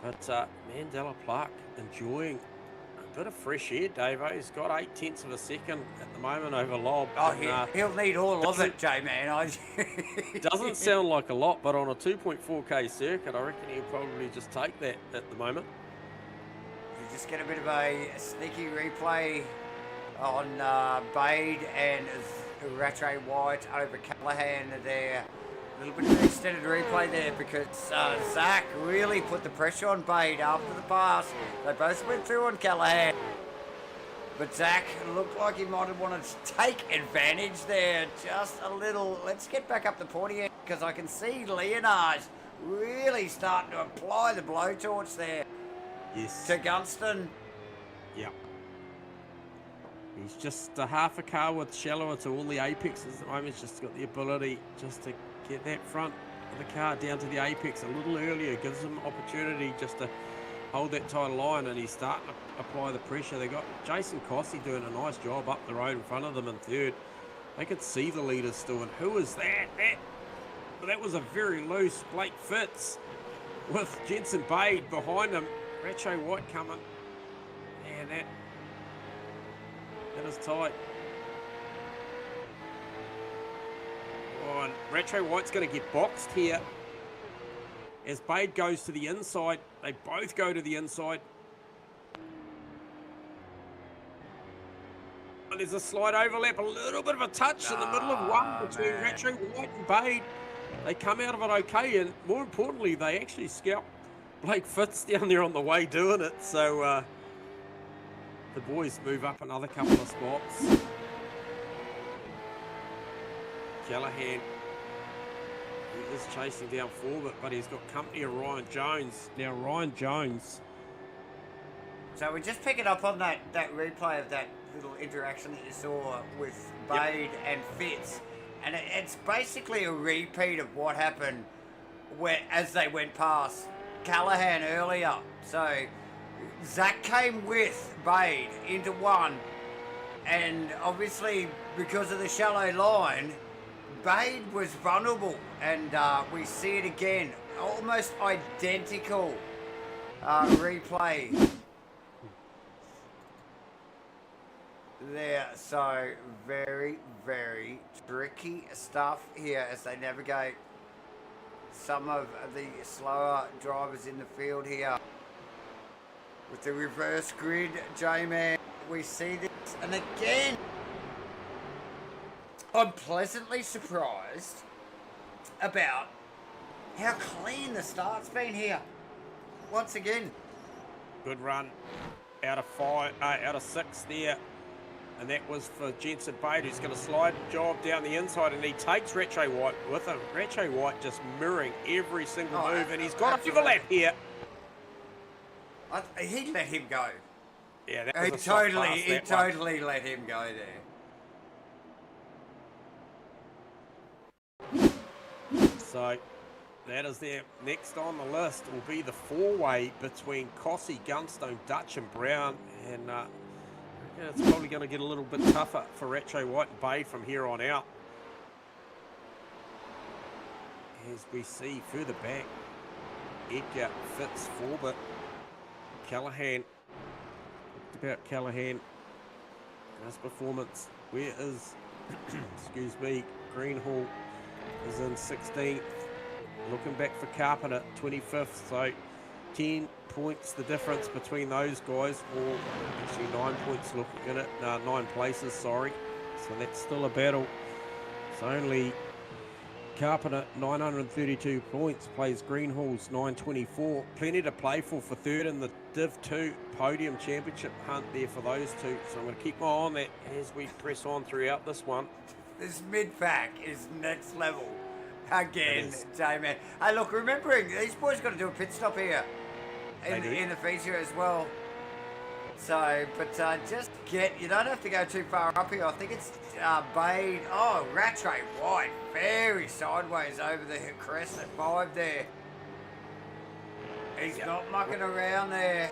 But Mandela Clark enjoying a bit of fresh air, Davo. He's got 0.8 of a second at the moment over Lob. Oh, he'll need all of it, J-Man. Doesn't sound like a lot, but on a 2.4k circuit, I reckon he'll probably just take that at the moment. You just get a bit of a sneaky replay on Bade and Rattray White over Callahan there. A little bit of an extended replay there because Zach really put the pressure on Bade after the pass. They both went through on Callahan. But Zach looked like he might have wanted to take advantage there just a little. Let's get back up the pointy end because I can see Leonard really starting to apply the blowtorch there. Yes. To Gunston. Yeah. He's just a half a car with shallower to all the apexes at the moment. He's just got the ability just to get that front of the car down to the apex a little earlier. Gives him opportunity just to hold that tight line, and he's starting to apply the pressure. They got Jason Cossey doing a nice job up the road in front of them in third. They could see the leaders still, and who is that? That was a very loose Blake Fitz with Jensen Bade behind him. Rattray White coming. Man, that is tight. Oh, and Rattray White's going to get boxed here. As Bade goes to the inside, they both go to the inside. And there's a slight overlap, a little bit of a touch in the middle of one between Rattray White and Bade. They come out of it okay, and more importantly, they actually scalp Blake Fitz down there on the way doing it. So the boys move up another couple of spots. Callahan, he is chasing down forward, but he's got company of Ryan Jones. Now Ryan Jones. So we're just picking up on that replay of that little interaction that you saw with Bade and Fitz. And it's basically a repeat of what happened as they went past Callahan earlier. So Zach came with Bade into one, and obviously because of the shallow line, Bade was vulnerable, and we see it again. Almost identical replay there. So very, very tricky stuff here as they navigate some of the slower drivers in the field here. With the reverse grid, J-Man, we see this, and again, I'm pleasantly surprised about how clean the start's been here. Once again. Good run out of 6 there. And that was for Jensen Bade, who's going to slide job down the inside, and he takes Rattray White with him. Rattray White just mirroring every single move, and he's got an overlap here. He let him go. Yeah, that was he totally let him go there. So that is there. Next on the list will be the four-way between Cossey, Gunstone, Dutch and Brown, and it's probably going to get a little bit tougher for Rattray White and Bade from here on out. as we see further back, Edgar, Fitz, Forbett, Callahan. Talked about Callahan and his performance. Where is, excuse me, Greenhall is in 16th. Looking back for Carpenter, 25th. So 10 points the difference between those guys, or actually 9 points looking at it. No, 9 places, sorry. So that's still a battle. It's only Carpenter, 932 points, plays Greenhall's 924. Plenty to play for third in the Div 2 podium championship hunt there for those two. So I'm going to keep my eye on that as we press on throughout this one. This mid-pack is next level. Again, J-Man. Hey, look, remembering, these boys got to do a pit stop here in the feature as well. So, but just you don't have to go too far up here. I think it's Bade. Oh, Rattray White, very sideways over the crest at 5 there. He's not mucking around there.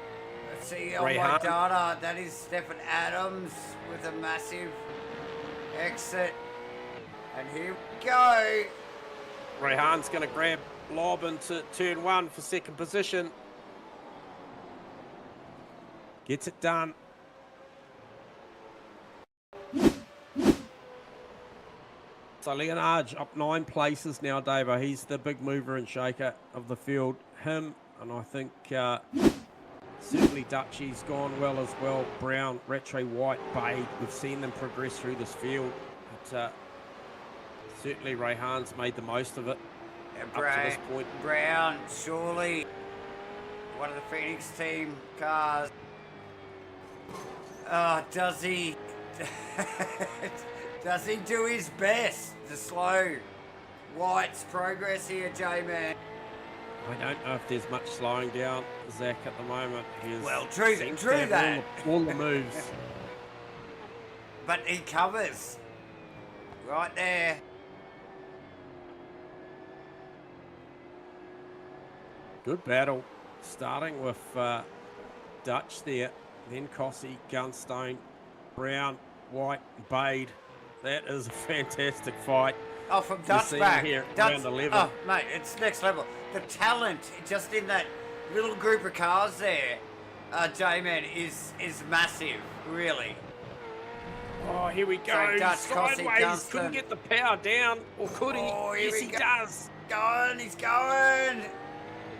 Let's see on my data, that is Stephen Adams with a massive exit. And here we go. Rehan's going to grab Lob into turn 1 for second position. Gets it done. So Leonard up 9 places now, Davo. He's the big mover and shaker of the field. Him, and I think certainly Dutchie's gone well as well. Brown, Rattray White, Bade. We've seen them progress through this field. But, certainly Rehan's made the most of it up to this point. Brown, surely one of the Phoenix team cars. Does he do his best to slow White's progress here, J-Man? I don't know if there's much slowing down Zach at the moment. Well, true that. All the moves. But he covers right there. Good battle, starting with Dutch there, then Cossey, Gunstone, Brown, White, Bade. That is a fantastic fight. Oh, from Dutch back. Here, Dutch, around 11. Oh, mate, it's next level. The talent just in that little group of cars there, J-Man, is massive, really. Oh, here we go. So Dutch, Sideways. Cossey, couldn't get the power down, or could he? Oh, yes, he does. He's going.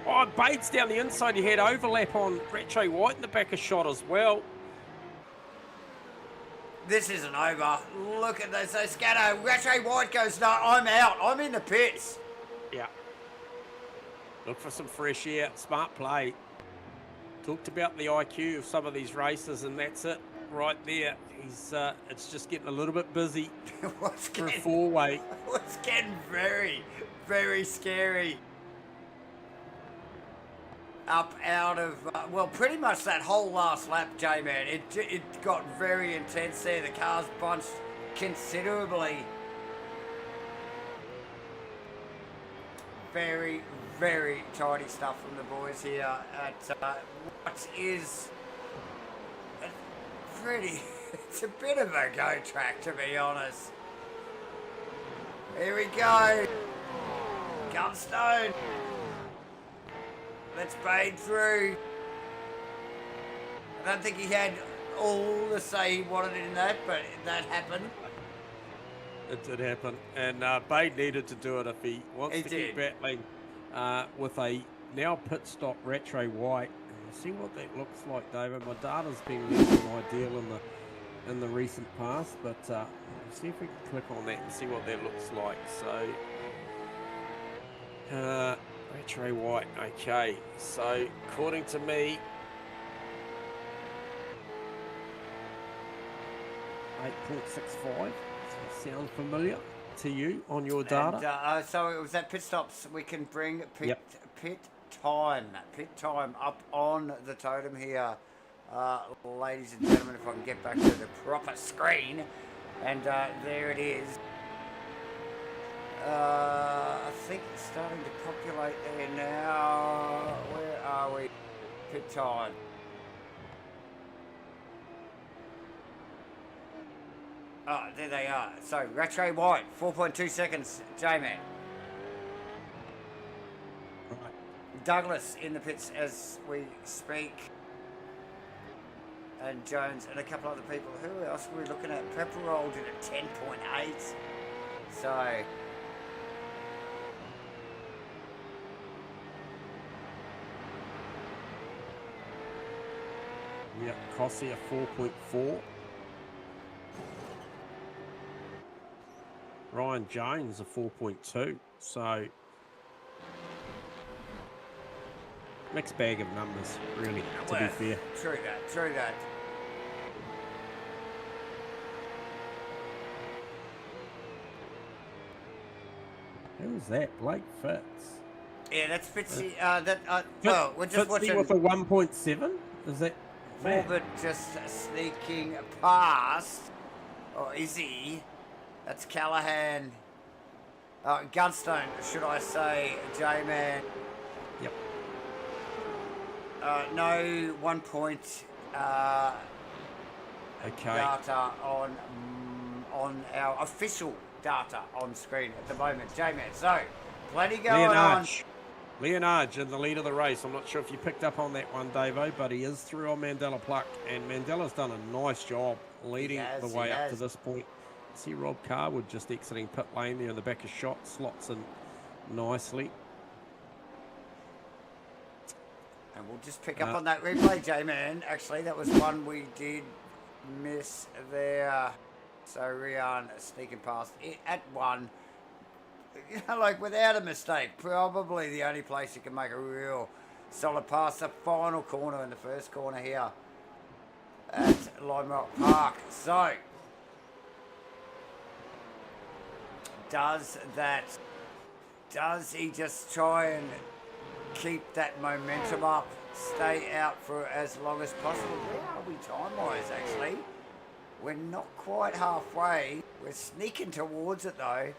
Oh, Bates down the inside. He had overlap on Rattray White in the back of shot as well. This isn't over. Look at this. So Scatto, Rattray White goes, no, I'm out. I'm in the pits. Yeah. Look for some fresh air. Smart play. Talked about the IQ of some of these races, and that's it right there. He's it's just getting a little bit busy for a 4-way. It's getting very, very scary. Up out of, well, pretty much that whole last lap, J-Man. It got very intense there. The cars bunched considerably. Very, very tidy stuff from the boys here at what is pretty, it's a bit of a go track, to be honest. Here we go. Gunstone. Let's Bade through. I don't think he had all the say he wanted in that, but that happened. It did happen, and Bade needed to do it if he wants to keep battling with a now pit stop Rattray White. See what that looks like, David. My data's been less than ideal in the recent past, but see if we can click on that and see what that looks like. So. Rattray White, okay. So, according to me, 8.65. Sound familiar to you on your data? And, so it was at pit stops. We can bring pit time up on the totem here, ladies and gentlemen. If I can get back to the proper screen, and there it is. I think it's starting to populate there now. Where are we? Pit time. Oh, there they are. So, Rattray White, 4.2 seconds, J-Man. Douglas in the pits as we speak. And Jones and a couple other people. Who else were we looking at? Pepperroll did a 10.8. So... Yep, Cossie a 4.4. Ryan Jones a 4.2. So mixed bag of numbers, really, to be fair. True that, true that. Who's that? Blake Fitz. Yeah, that's Fitzy. Well, we're just Fitzy watching. with a 1.7. Is that? Forbert just sneaking past. Or is he? That's Callahan. Gunstone, should I say, J-Man. Yep. No 1 point Okay. data on our official data on screen at the moment, J-Man. So, plenty going on. Leonard in the lead of the race. I'm not sure if you picked up on that one, Davo, but he is through on Mandela Pluck, and Mandela's done a nice job leading the way up to this point. See Rob Carwood just exiting pit lane there in the back of shot, slots in nicely. And we'll just pick up on that replay, J-Man. Actually, that was one we did miss there. So Rian sneaking past it at one. You know, like without a mistake, probably the only place you can make a real solid pass. The final corner in the first corner here at Lime Rock Park. So, does he just try and keep that momentum up, stay out for as long as possible? Where are we time-wise, actually? We're not quite halfway. We're sneaking towards it, though.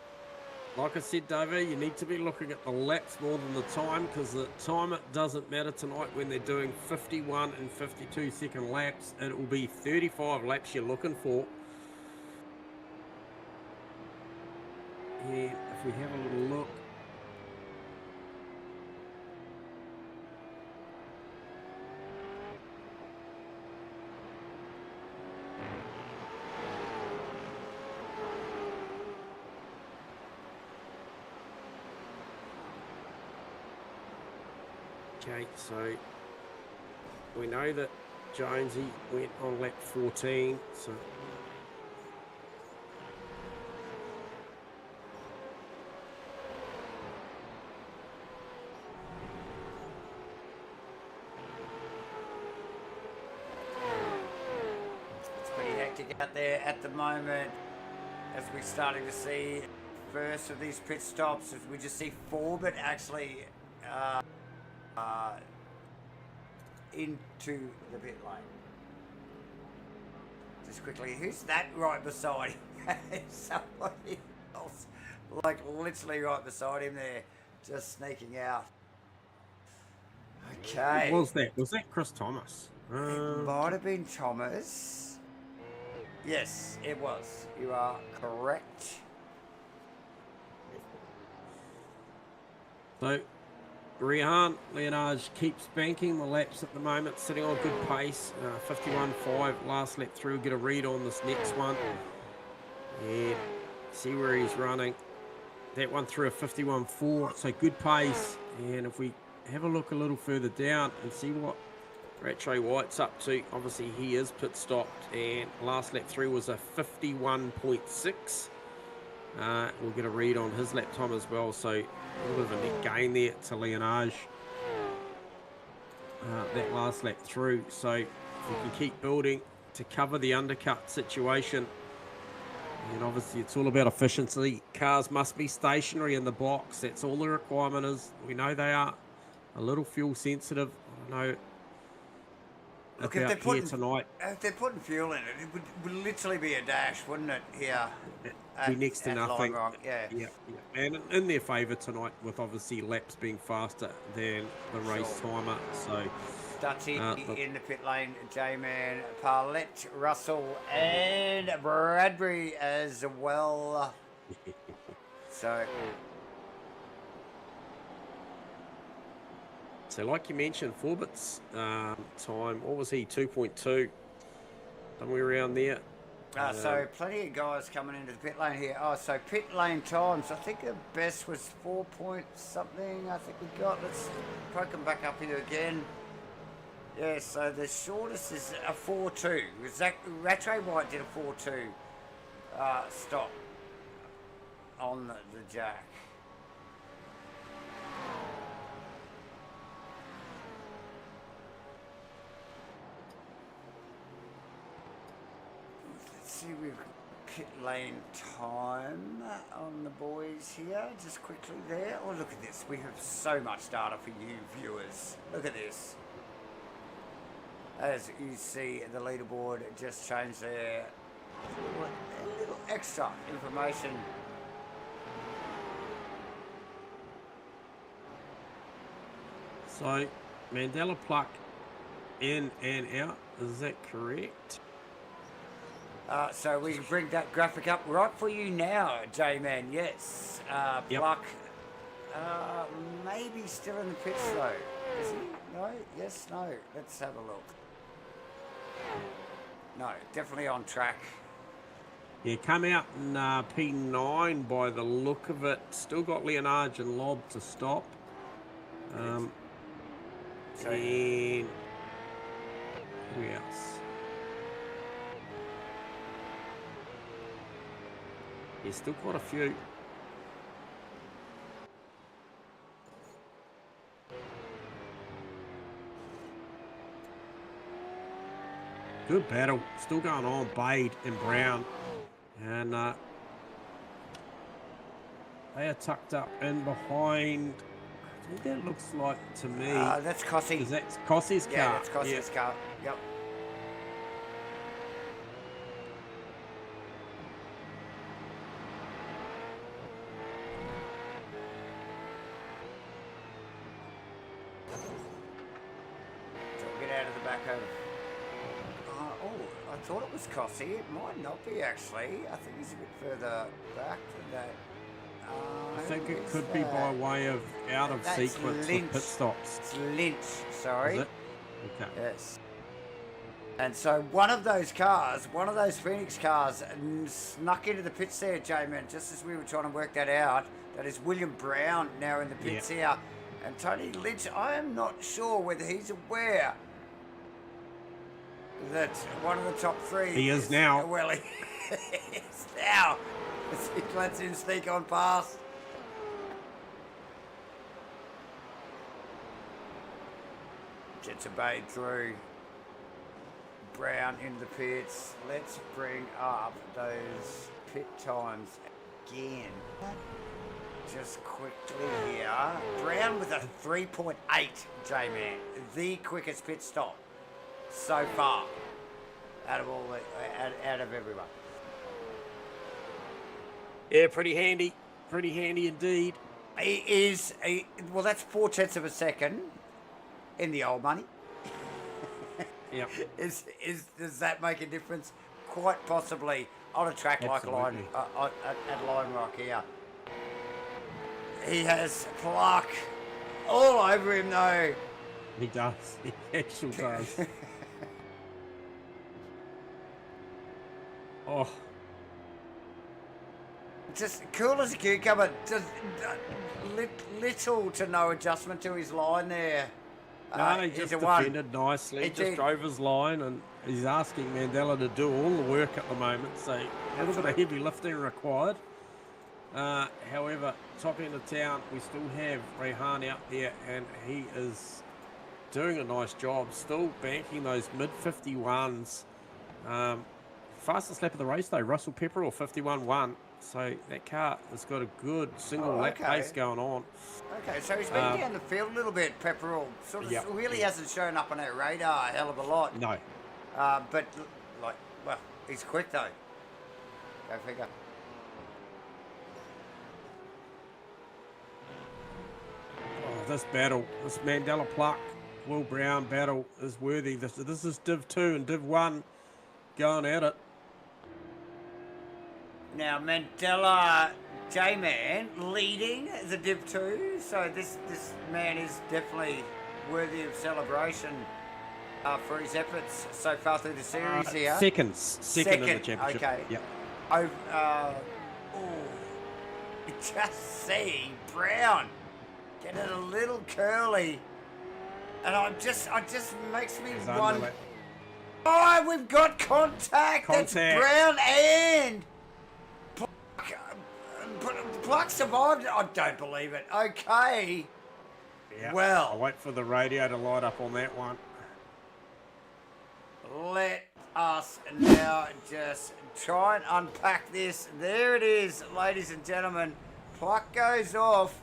Like I said, Davey, you need to be looking at the laps more than the time, because the time, it doesn't matter tonight when they're doing 51 and 52 second laps. It will be 35 laps you're looking for. And if we have a little look, okay, so we know that Jonesy went on lap 14, so it's pretty hectic out there at the moment as we're starting to see first of these pit stops, as we just see Forbert actually into the pit lane. Just quickly, who's that right beside him? Somebody else, like literally right beside him there, just sneaking out. Okay. what was that? Was that Chris Thomas? It might have been Thomas. Yes, it was. You are correct. So Rian Leonard keeps banking the laps at the moment, sitting on good pace. 51.5 last lap through. Get a read on this next one and see where he's running. That one through a 51.4, so good pace. And if we have a look a little further down and see what Rattray White's up to, obviously he is pit stopped, and last lap through was a 51.6. We'll get a read on his lap time as well, so a little bit of a net gain there to Leonage that last lap through. So if we can keep building to cover the undercut situation, and obviously it's all about efficiency. Cars must be stationary in the box. That's all the requirement is. We know they are a little fuel sensitive. I know. Look, if they're putting fuel in it, it would literally be a dash, wouldn't it? Here, be next to nothing. Yeah. And in their favour tonight, with obviously laps being faster than the race timer. So Dutchy in the pit lane, J-Man, Parlett, Russell, and Bradbury as well. So So like you mentioned, Forbett's time, what was he, 2.2, somewhere around there. So plenty of guys coming into the pit lane here. Oh, so pit lane times, I think the best was 4 point something, I think we got. Let's poke them back up here again. Yeah, so the shortest is a 4.2. Rattray White did a 4.2 stop on the jack. Let's see, we've pit lane time on the boys here, just quickly there. Oh, look at this. We have so much data for you viewers. Look at this. As you see, the leaderboard just changed there. A little extra information. So, Mandela Pluck in and out, is that correct? So we can bring that graphic up right for you now, J-Man. Yes. Yep. Pluck, maybe still in the pits though. Is he? No? Yes, no. Let's have a look. No, definitely on track. Yeah, come out in P9 by the look of it. Still got Leonard and Lob to stop. And who else? There's still quite a few. Good battle, still going on, Bade and Brown. And they are tucked up in behind. I think that looks like to me. That's Cossey. Is that Cossey's car? Yeah, that's Cossey's car. Yep. So we'll get out of the back of. I thought it was Cossey. It might not be actually. I think he's a bit further back than that. I think it could be by way of out of sequence with pit stops. It's Lynch, sorry. Is it? Okay. Yes. And so one of those cars, one of those Phoenix cars, snuck into the pits there, J-Man, just as we were trying to work that out. That is William Brown now in the pits here. And Tony Lynch, I am not sure whether he's aware that one of the top three... He is now. Well, he is now. He lets him sneak on past. Gets a Bade through. Brown into the pits. Let's bring up those pit times again. Just quickly here. Brown with a 3.8, J-Man. The quickest pit stop so far out of all the, out of everyone. Yeah, pretty handy indeed. He is, well, that's 4/10 of a second in the old money. Yep. Does that make a difference? Quite possibly on a track Absolutely. like at Lime Rock here. He has Pluck all over him though. He does. He actually does. Oh. Just cool as a cucumber. Just little to no adjustment to his line there. No, he just defended nicely. He just drove his line, and he's asking Mandela to do all the work at the moment. So a little bit of heavy lifting required. However, top end of town, we still have Rehan out there, and he is doing a nice job. Still banking those mid 51s. Fastest lap of the race though, Russell Pepperell 51.1. So that car has got a good single lap pace going on. Okay, so he's been down the field a little bit, Pepperell. Sort of really hasn't shown up on our radar a hell of a lot. No. But, like, well, he's quick though. Go figure. Oh, this battle, this Mandela Pluck, Will Brown battle is worthy. This is Div 2 and Div 1 going at it. Now, Mandela J-Man leading the Div 2, so this man is definitely worthy of celebration for his efforts so far through the series here. Second in the championship. Okay. Yep. You just see Brown getting a little curly, and it just makes me wonder. Oh, we've got contact. That's Brown and Pluck survived. I don't believe it. Okay. Yeah. Well, I'll wait for the radio to light up on that one. Let us now just try and unpack this. There it is, ladies and gentlemen. Pluck goes off.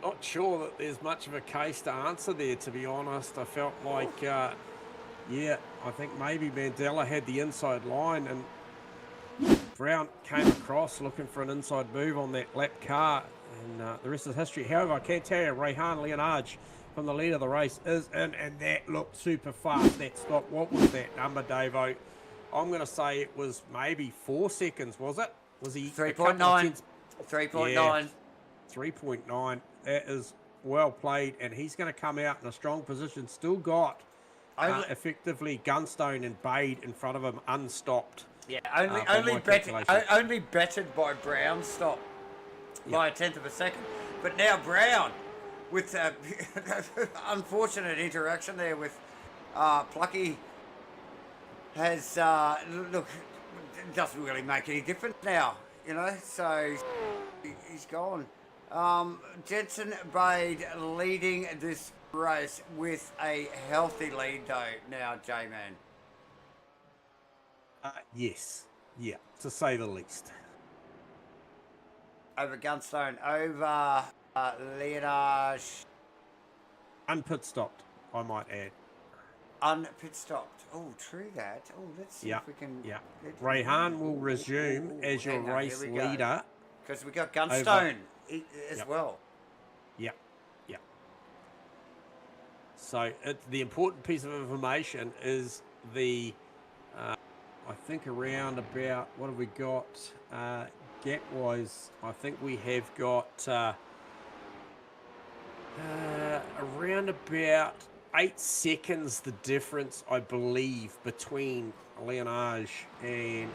Not sure that there's much of a case to answer there, to be honest. I felt like, I think maybe Mandela had the inside line and Brown came across looking for an inside move on that lap car, and the rest is history. However, I can tell you, Rehan Leonage from the lead of the race is in, and that looked super fast, that stop. What was that number, Davo? I'm going to say it was maybe 4 seconds, was it? Was he 3.9? 3.9. Yeah, 3.9. That is well played, and he's going to come out in a strong position. Still got effectively Gunstone and Bade in front of him, unstopped. Yeah, only bettered by Brown's stop by a 1/10 of a second. But now Brown, with unfortunate interaction there with Plucky, has look, it doesn't really make any difference now, you know. So he's gone. Jensen Bade leading this race with a healthy lead though now, J-Man. Yes. Yeah, to say the least. Over Gunstone, over Leonage. Unpit stopped, I might add. Unpit stopped. Oh, true that. Oh, let's see if we can... Yeah. Rehan will resume as your race leader. Because we got Gunstone as well. Yeah. Yeah. So the important piece of information is the... I think around about, what have we got? Gap-wise, I think we have got around about 8 seconds the difference, I believe, between Leonage and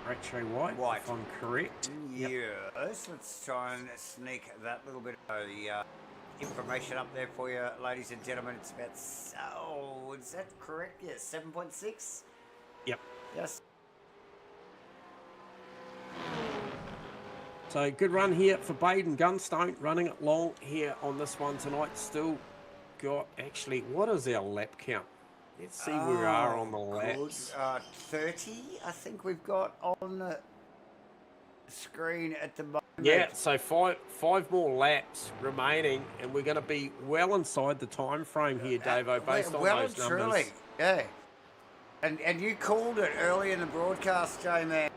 Rattray White, if I'm correct. Yes, let's try and sneak that little bit of the information up there for you, ladies and gentlemen. It's about, is that correct? Yes, 7.6? Yep. Yes. So good run here for Bade and Gunstone, running it long here on this one tonight. Still got, actually, what is our lap count? Let's see where we are on the laps. 30, I think we've got on the screen at the moment. Yeah, so five more laps remaining, and we're going to be well inside the time frame here, Davo, based on those numbers. Truly, yeah. And you called it early in the broadcast, J-Man,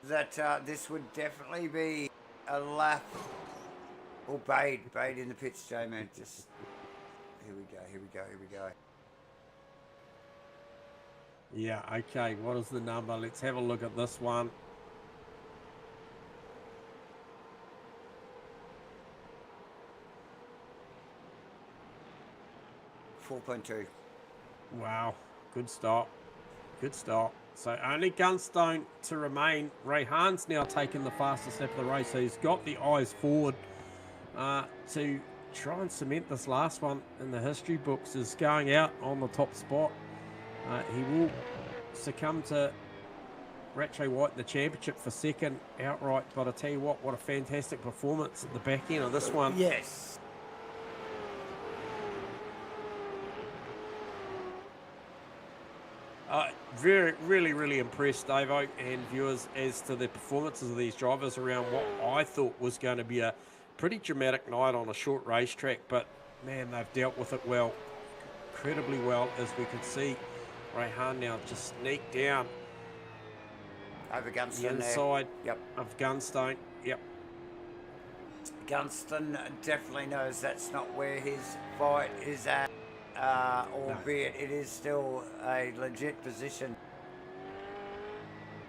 that this would definitely be a lap. Or Bade in the pits, J-Man. Just here we go. Yeah, okay. What is the number? Let's have a look at this one. 4.2. Wow, good stop. Good stop. So only Gunstone to remain. Rehan's now taken the fastest step of the race, so he's got the eyes forward to try and cement this last one in the history books as going out on the top spot. He will succumb to Rattray White in the championship for second outright, but I tell you what a fantastic performance at the back end of this one. Yes. Really impressed, Davo, and viewers, as to the performances of these drivers around what I thought was going to be a pretty dramatic night on a short racetrack. But, man, they've dealt with it well, incredibly well, as we can see. Rehan now just sneaked down over Gunstone the inside there. of Gunstone. Yep. Gunston definitely knows that's not where his fight is at. Albeit it is still a legit position.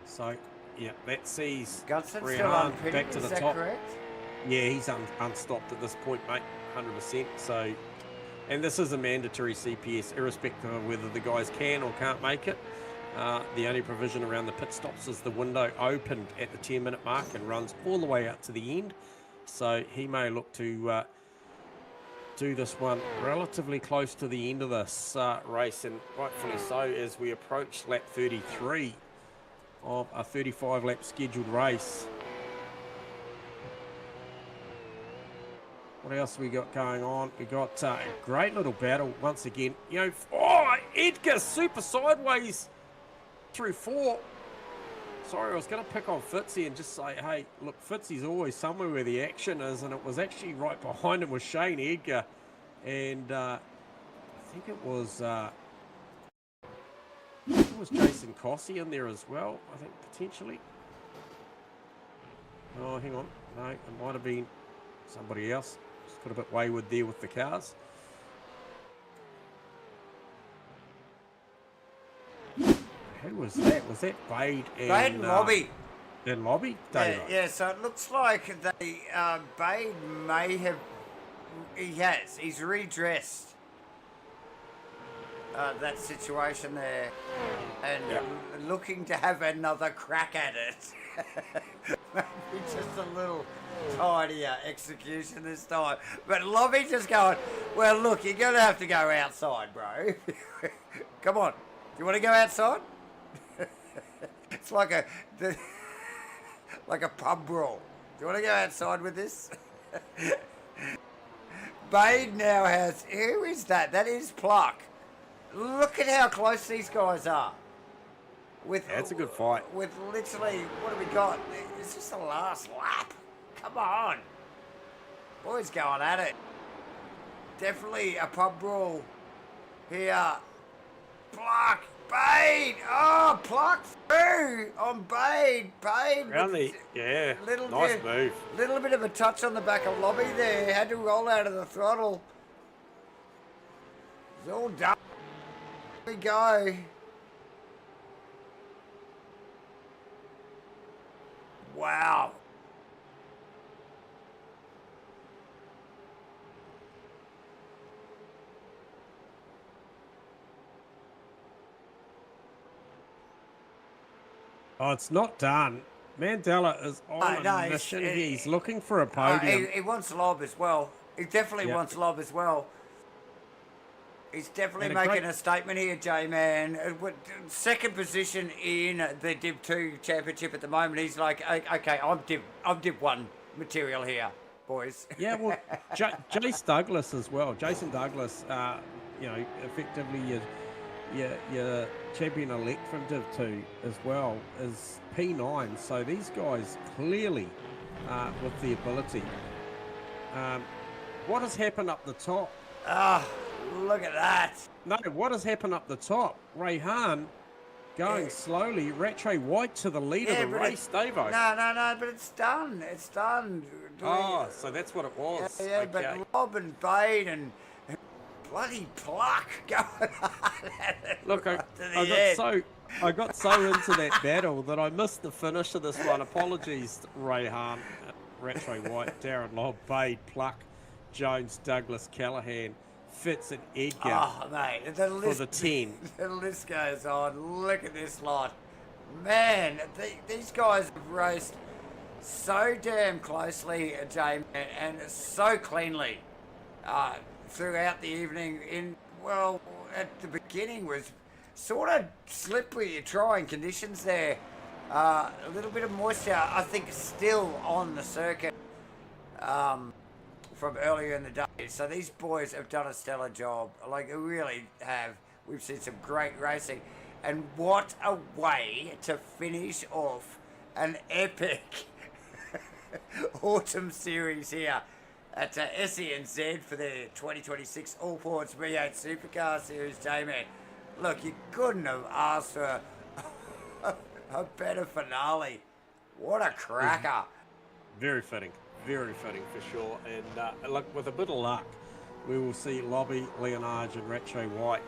So, yeah, that sees Gunston's Rehan still unpitted, back to the is that top. Correct? Yeah, he's unstopped at this point, mate, 100%. So, and this is a mandatory CPS, irrespective of whether the guys can or can't make it. The only provision around the pit stops is the window opened at the 10-minute mark and runs all the way out to the end. So he may look to do this one relatively close to the end of this race, and rightfully so, as we approach lap 33 of a 35-lap scheduled race. What else we got going on? We got a great little battle once again. You know, oh, Edgar super sideways through 4. Sorry, I was going to pick on Fitzy and just say, hey, look, Fitzy's always somewhere where the action is, and it was actually right behind him was Shane Edgar, and I think it was Jason Cossey in there as well, I think, potentially. Oh, hang on. No, it might have been somebody else. Just got a bit wayward there with the cars. Who was that? Was that Bade and Lobby? And Lobby? Yeah, so it looks like they Bade may have. He's redressed that situation there, and looking to have another crack at it. Maybe just a little tidier execution this time. But Lobby just going, well, look, you're going to have to go outside, bro. Come on. Do you want to go outside? It's like a pub brawl. Do you want to go outside with this? Bade now has... Who is that? That is Pluck. Look at how close these guys are. That's a good fight. With literally... What have we got? Is this the last lap? Come on. Boys going at it. Definitely a pub brawl here. Pluck. Bade! Oh, Pluck through on Bade. Really? Yeah, nice move. Little bit of a touch on the back of Lobby there. Had to roll out of the throttle. It's all done. Here we go. Wow. Oh, it's not done. Mandela is on a mission here. He's looking for a podium. He wants Lob as well. He definitely wants Lob as well. He's definitely making a statement here, J-Man. Second position in the Div 2 championship at the moment. He's like, okay, I'm Div 1 material here, boys. Yeah, well, Jace Douglas as well. Jason Douglas, you know, effectively your champion-elect from Div 2 as well is P9. So these guys clearly with the ability. What has happened up the top? Look at that. No, what has happened up the top? Rayhan going slowly. Rattray White to the lead of the race, Davo. No, but it's done. It's done. Oh, so that's what it was. Yeah, okay. But Lob and Bade and bloody Pluck going on. Look, I got so into that battle that I missed the finish of this one. Apologies, Rayhan, Rattray White, Darren Lobb, Bade, Pluck, Jones, Douglas, Callahan, Fitz and Edgar. Oh, mate, the list, for the 10. The list goes on. Look at this lot. Man, these guys have raced so damn closely, J-Man, and so cleanly throughout the evening. At the beginning was sort of slippery, trying conditions there. A little bit of moisture, I think, still on the circuit from earlier in the day. So these boys have done a stellar job. Like, they really have. We've seen some great racing. And what a way to finish off an epic autumn series here at SCNZ for the 2026 Allports V8 Supercar Series, J-Man. Look, you couldn't have asked for a better finale. What a cracker. Very fitting for sure. And look, with a bit of luck, we will see Lobby, Leonardo and Rattray White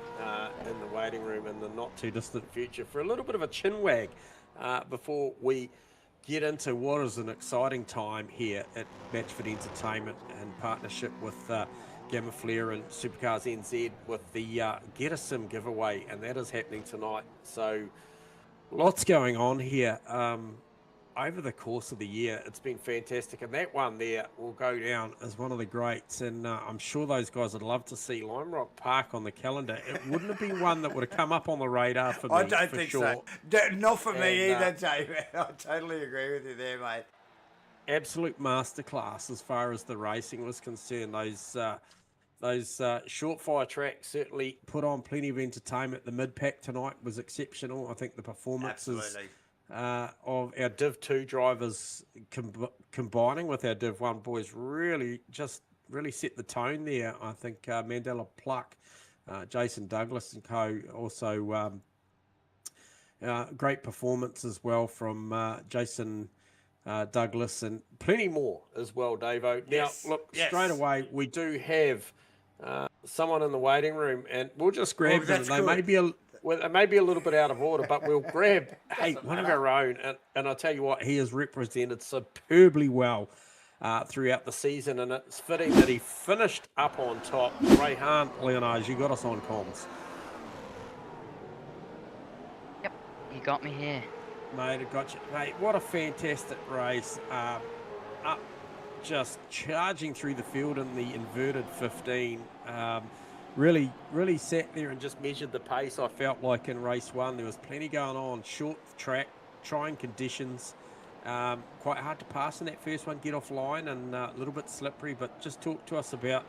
in the waiting room in the not too distant future for a little bit of a chin wag before we get into what is an exciting time here at Matchfit Entertainment in partnership with GAMAFLARE and Supercars NZ with the Get a Sim giveaway, and that is happening tonight. So lots going on here over the course of the year. It's been fantastic, and that one there will go down as one of the greats, and I'm sure those guys would love to see Lime Rock Park on the calendar. It wouldn't have been one that would have come up on the radar for me. I don't for think sure. so. Not for me And, either, David. I totally agree with you there, mate. Absolute masterclass as far as the racing was concerned. Those short fire tracks certainly put on plenty of entertainment. The mid-pack tonight was exceptional. I think the performances Absolutely. of our Div 2 drivers combining with our Div 1 boys really set the tone there. I think Mandela Pluck, Jason Douglas and co. Also great performance as well from Jason Douglas and plenty more as well, Davo. Yes, Now, look, yes. straight away, we do have someone in the waiting room, and we'll just grab them. that's They good. may be a little bit out of order, but we'll grab one of our own. And I'll tell you what, he has represented superbly well throughout the season, and it's fitting that he finished up on top. Rayhan Leonage, you got us on comms. Yep, you got me here. Mate, I got you. Mate, what a fantastic race. Up just charging through the field in the inverted 15. Really sat there and just measured the pace, I felt like, in race one. There was plenty going on. Short track, trying conditions. Quite hard to pass in that first one, get off line, and a little bit slippery. But just talk to us about,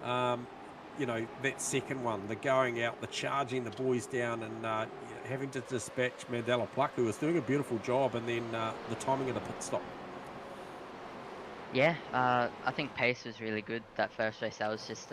that second one, the going out, the charging the boys down, and having to dispatch Mandela Pluck, who was doing a beautiful job, and then the timing of the pit stop. Yeah, I think pace was really good that first race. I was just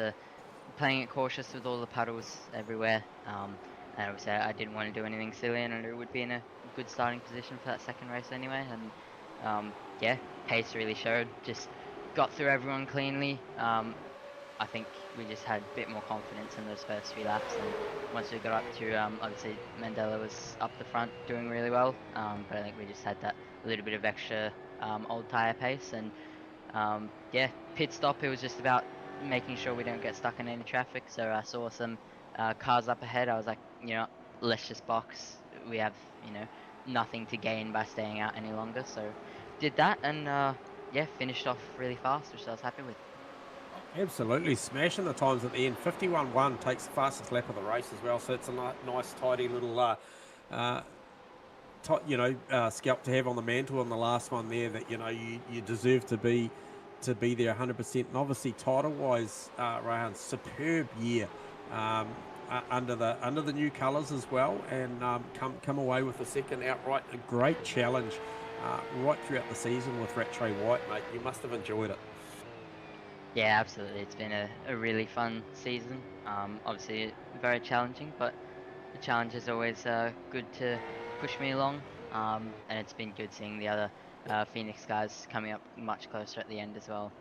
playing it cautious with all the puddles everywhere. And obviously I didn't want to do anything silly, and it would be in a good starting position for that second race anyway. And yeah, pace really showed. Just got through everyone cleanly. I think we just had a bit more confidence in those first few laps, and once we got up to, obviously Mandela was up the front doing really well, but I think we just had that little bit of extra old tyre pace, and yeah, pit stop, it was just about making sure we don't get stuck in any traffic. So I saw some cars up ahead. I was like, let's just box. We have, nothing to gain by staying out any longer, so did that, and yeah, finished off really fast, which I was happy with. Absolutely, smashing the times at the end. 51.1 takes the fastest lap of the race as well, so it's a nice, tidy little, scalp to have on the mantle on the last one there. That you deserve to be there 100%. And obviously, title-wise, Rayhan, superb year under the new colours as well, and come away with a second outright. A great challenge right throughout the season with Rattray White, mate. You must have enjoyed it. Yeah, absolutely. It's been a really fun season. Obviously very challenging, but the challenge is always good to push me along. And it's been good seeing the other Phoenix guys coming up much closer at the end as well.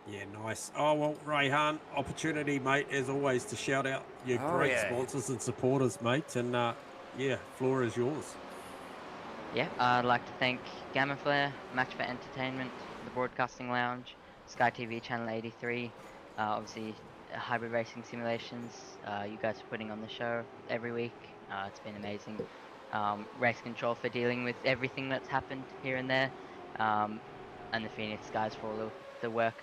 Yeah, nice. Oh, well, Rayhan, opportunity, mate, as always, to shout out your great sponsors and supporters, mate. And yeah, floor is yours. Yeah, I'd like to thank GAMAFLARE, Matchfit Entertainment, the Broadcasting Lounge, Sky TV Channel 83, obviously Hybrid Racing Simulations. You guys are putting on the show every week. It's been amazing. Race Control for dealing with everything that's happened here and there, and the Phoenix guys for all the work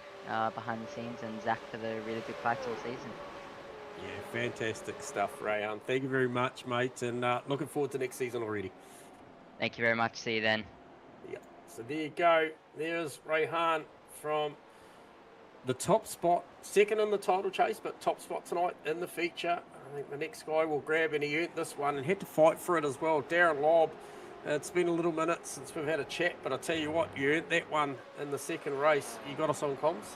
behind the scenes, and Zach for the really good fights all season. Yeah, fantastic stuff, Rayhan. Thank you very much, mate, and looking forward to next season already. Thank you very much. See you then. Yeah. So there you go. There's Rayhan from the top spot, second in the title chase, but top spot tonight in the feature. I think the next guy will grab, and he earned this one and had to fight for it as well. Darren Lobb. It's been a little minute since we've had a chat, but I tell you what, you earned that one in the second race. You got us on comms?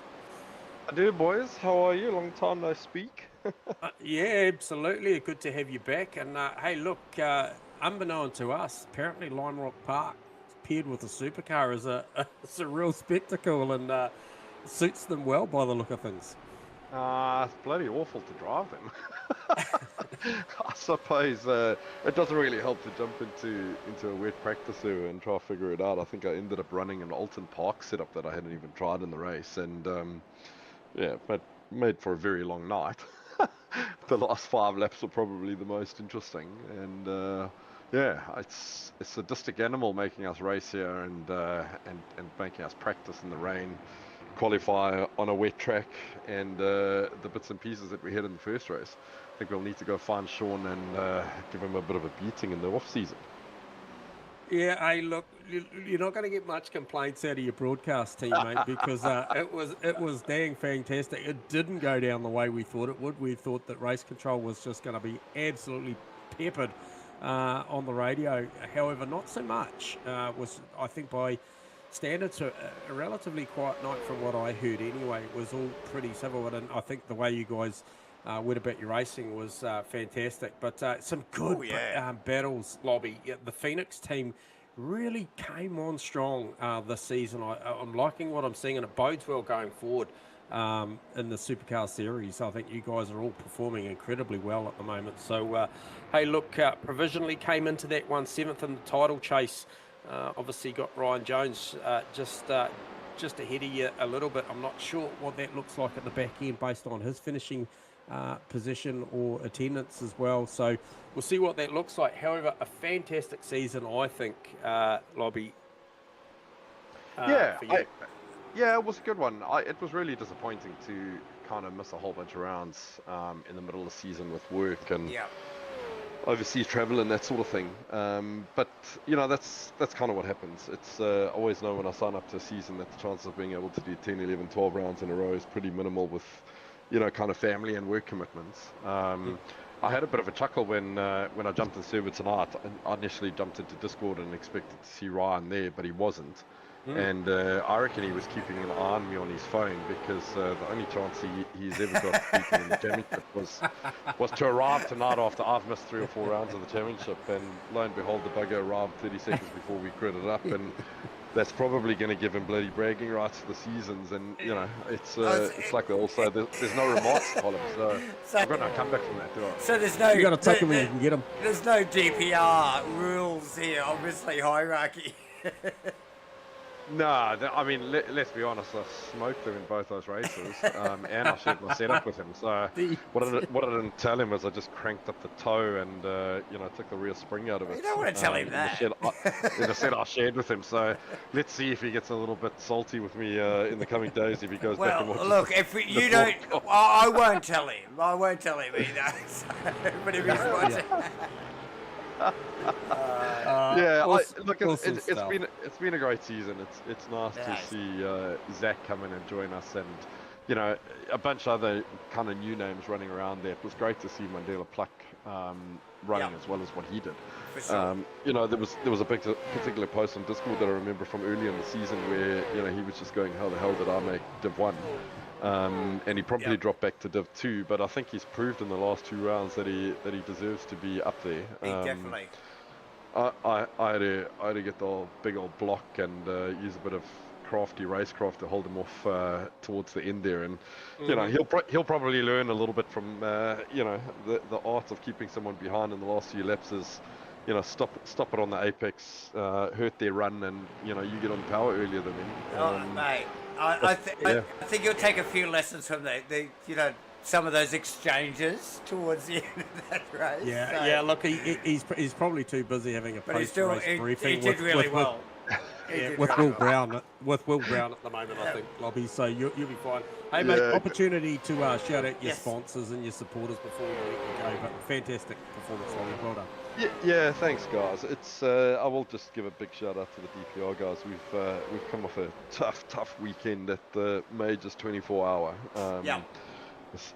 I do, boys. How are you? Long time no speak. Yeah, absolutely. Good to have you back. And hey, look, unbeknown to us, apparently Lime Rock Park paired with a supercar is it's a real spectacle, and suits them well by the look of things. It's bloody awful to drive them. I suppose it doesn't really help to jump into a wet practice area and try to figure it out. I think I ended up running an Alton Park setup that I hadn't even tried in the race, and yeah, but made for a very long night. The last 5 laps were probably the most interesting, and yeah, it's a sadistic animal making us race here and making us practice in the rain, qualify on a wet track, and the bits and pieces that we had in the first race. I think we'll need to go find Sean and give him a bit of a beating in the off season. Yeah, hey, look, you're not going to get much complaints out of your broadcast team, mate, because it was dang fantastic. It didn't go down the way we thought it would. We thought that race control was just going to be absolutely peppered on the radio. However, not so much. Was, I think, by standards, a relatively quiet night from what I heard anyway. It was all pretty civil, and I think the way you guys went about your racing was fantastic. But some good battles, Lobby. Yeah, the Phoenix team really came on strong this season. I'm liking what I'm seeing, and it bodes well going forward in the Supercar Series. I think you guys are all performing incredibly well at the moment. So, hey, look, provisionally came into that 7th in the title chase. Obviously got Ryan Jones just ahead of you a little bit. I'm not sure what that looks like at the back end based on his finishing position or attendance as well. So we'll see what that looks like. However, a fantastic season, I think, Lobby. Yeah, for you. yeah, it was a good one. It was really disappointing to kind of miss a whole bunch of rounds in the middle of the season with work and overseas travel and that sort of thing. But you know, that's kind of what happens. It's always know when I sign up to a season that the chances of being able to do 10, 11, 12 rounds in a row is pretty minimal with, you know, kind of family and work commitments. I had a bit of a chuckle when I jumped in server tonight. I initially jumped into Discord and expected to see Ryan there, but he wasn't. And I reckon he was keeping an eye on me on his phone because the only chance he's ever got beaten in the championship was to arrive tonight after I've missed 3 or 4 rounds of the championship, and lo and behold, the bugger arrived 30 seconds before we critted up, and that's probably going to give him bloody bragging rights for the seasons. And you know, it's like they all say, there's no remorse column, so I've got no comeback from that, do I? So there's no. You got to take him when you can get him. There's no DPR rules here. Obviously, hierarchy. No, I mean, let's be honest, I smoked him in both those races, and I shared my setup with him. So what I didn't tell him is I just cranked up the toe and, you know, took the real spring out of it. You don't want to tell him that. In the set I shared with him. So let's see if he gets a little bit salty with me in the coming days if he goes back and watches. Well, look, if you don't, I won't tell him. I won't tell him either. So, but if he's watching. Look, it's been a great season. It's nice to see Zach come in and join us, and you know, a bunch of other kind of new names running around there. It was great to see Mandela Pluck running as well as what he did. For sure. You know, there was a particular post on Discord that I remember from early in the season where, you know, he was just going, how the hell did I make Div 1? And he probably dropped back to Div 2, but I think he's proved in the last 2 rounds that he deserves to be up there. Definitely. I had to get the big old block and use a bit of crafty racecraft to hold him off towards the end there, and you know, he'll probably learn a little bit from you know, the art of keeping someone behind in the last few laps is, you know, stop it on the apex, hurt their run, and you know, you get on power earlier than them. Mate, I think you'll take a few lessons from the you know, some of those exchanges towards the end of that race. Yeah, look, he's probably too busy having a post-race briefing. He did really well. With Will Brown at the moment, I think, Lobby. So you'll be fine. Hey, mate, opportunity to shout out your sponsors and your supporters before we let you go. But fantastic performance, Lobby. Well done. Yeah, thanks, guys. It's I will just give a big shout out to the DPR guys. We've come off a tough weekend at the majors 24-hour.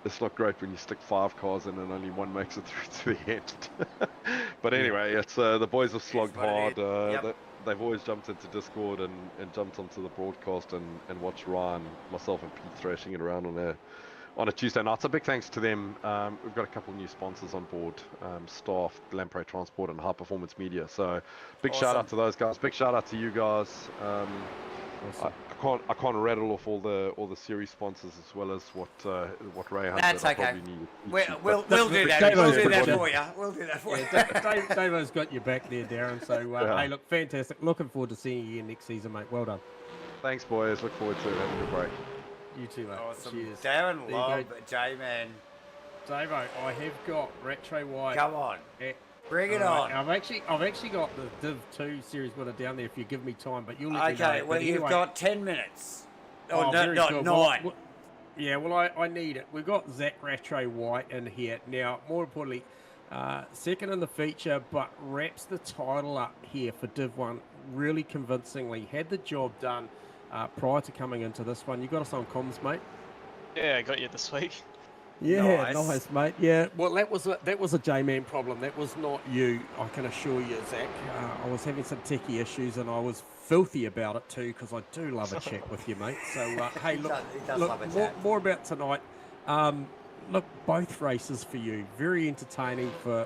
It's not great when you stick 5 cars in and only one makes it through to the end. But anyway, it's the boys have slogged hard. They've always jumped into Discord and jumped onto the broadcast and watched Ryan, myself, and Pete thrashing it around on a Tuesday night. So big thanks to them. We've got a couple of new sponsors on board, Staff, Lamprey Transport, and High Performance Media. So big shout out to those guys. Big shout out to you guys. I can't rattle off all the series sponsors as well as what Ray Hunt That's did. I okay. probably need We'll do that. We'll do that for you. We'll do that for you. Davo's got your back there, Darren. So, hey, look, fantastic. Looking forward to seeing you again next season, mate. Well done. Thanks, boys. Look forward to it. Have a good break. You too, mate. Awesome. Cheers. Darren Lobb, J-Man. Davo, I have got Retro White. Come on. Bring it on. I've actually got the Div 2 series winner down there if you give me time, but you'll let me know. Okay, well, you've got 10 minutes. Oh, no, not good. 9. Well, I need it. We've got Zach Rattray White in here. Now, more importantly, second in the feature, but wraps the title up here for Div 1 really convincingly. Had the job done prior to coming into this one. You got us on comms, mate? Yeah, I got you this week. Yeah, nice, mate. Yeah, well, that was a J-Man problem. That was not you, I can assure you, Zach. I was having some techie issues, and I was filthy about it too, because I do love a chat with you, mate. So, hey, look, more about tonight. Look, both races for you, very entertaining for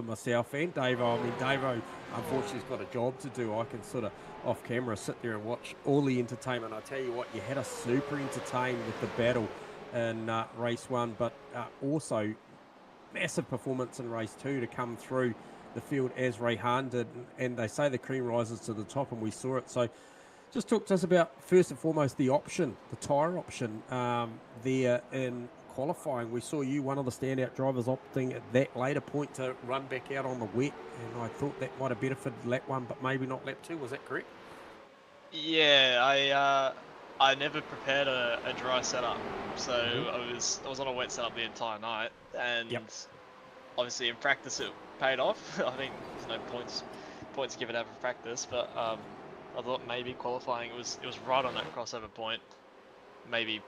myself and Davo. I mean, Davo, unfortunately, has got a job to do. I can sort of off camera sit there and watch all the entertainment. I tell you what, you had us super entertained with the battle in race 1, but also massive performance in race 2 to come through the field as Rehan did, and they say the cream rises to the top, and we saw it. So just talk to us about, first and foremost, the option, the tyre option there in qualifying. We saw you, one of the standout drivers, opting at that later point to run back out on the wet, and I thought that might have benefited lap 1, but maybe not lap 2. Was that correct? Yeah, I never prepared a dry setup, so I was on a wet setup the entire night, and obviously in practice it paid off. I think there's no points given out for practice, but I thought maybe qualifying it was right on that crossover point, maybe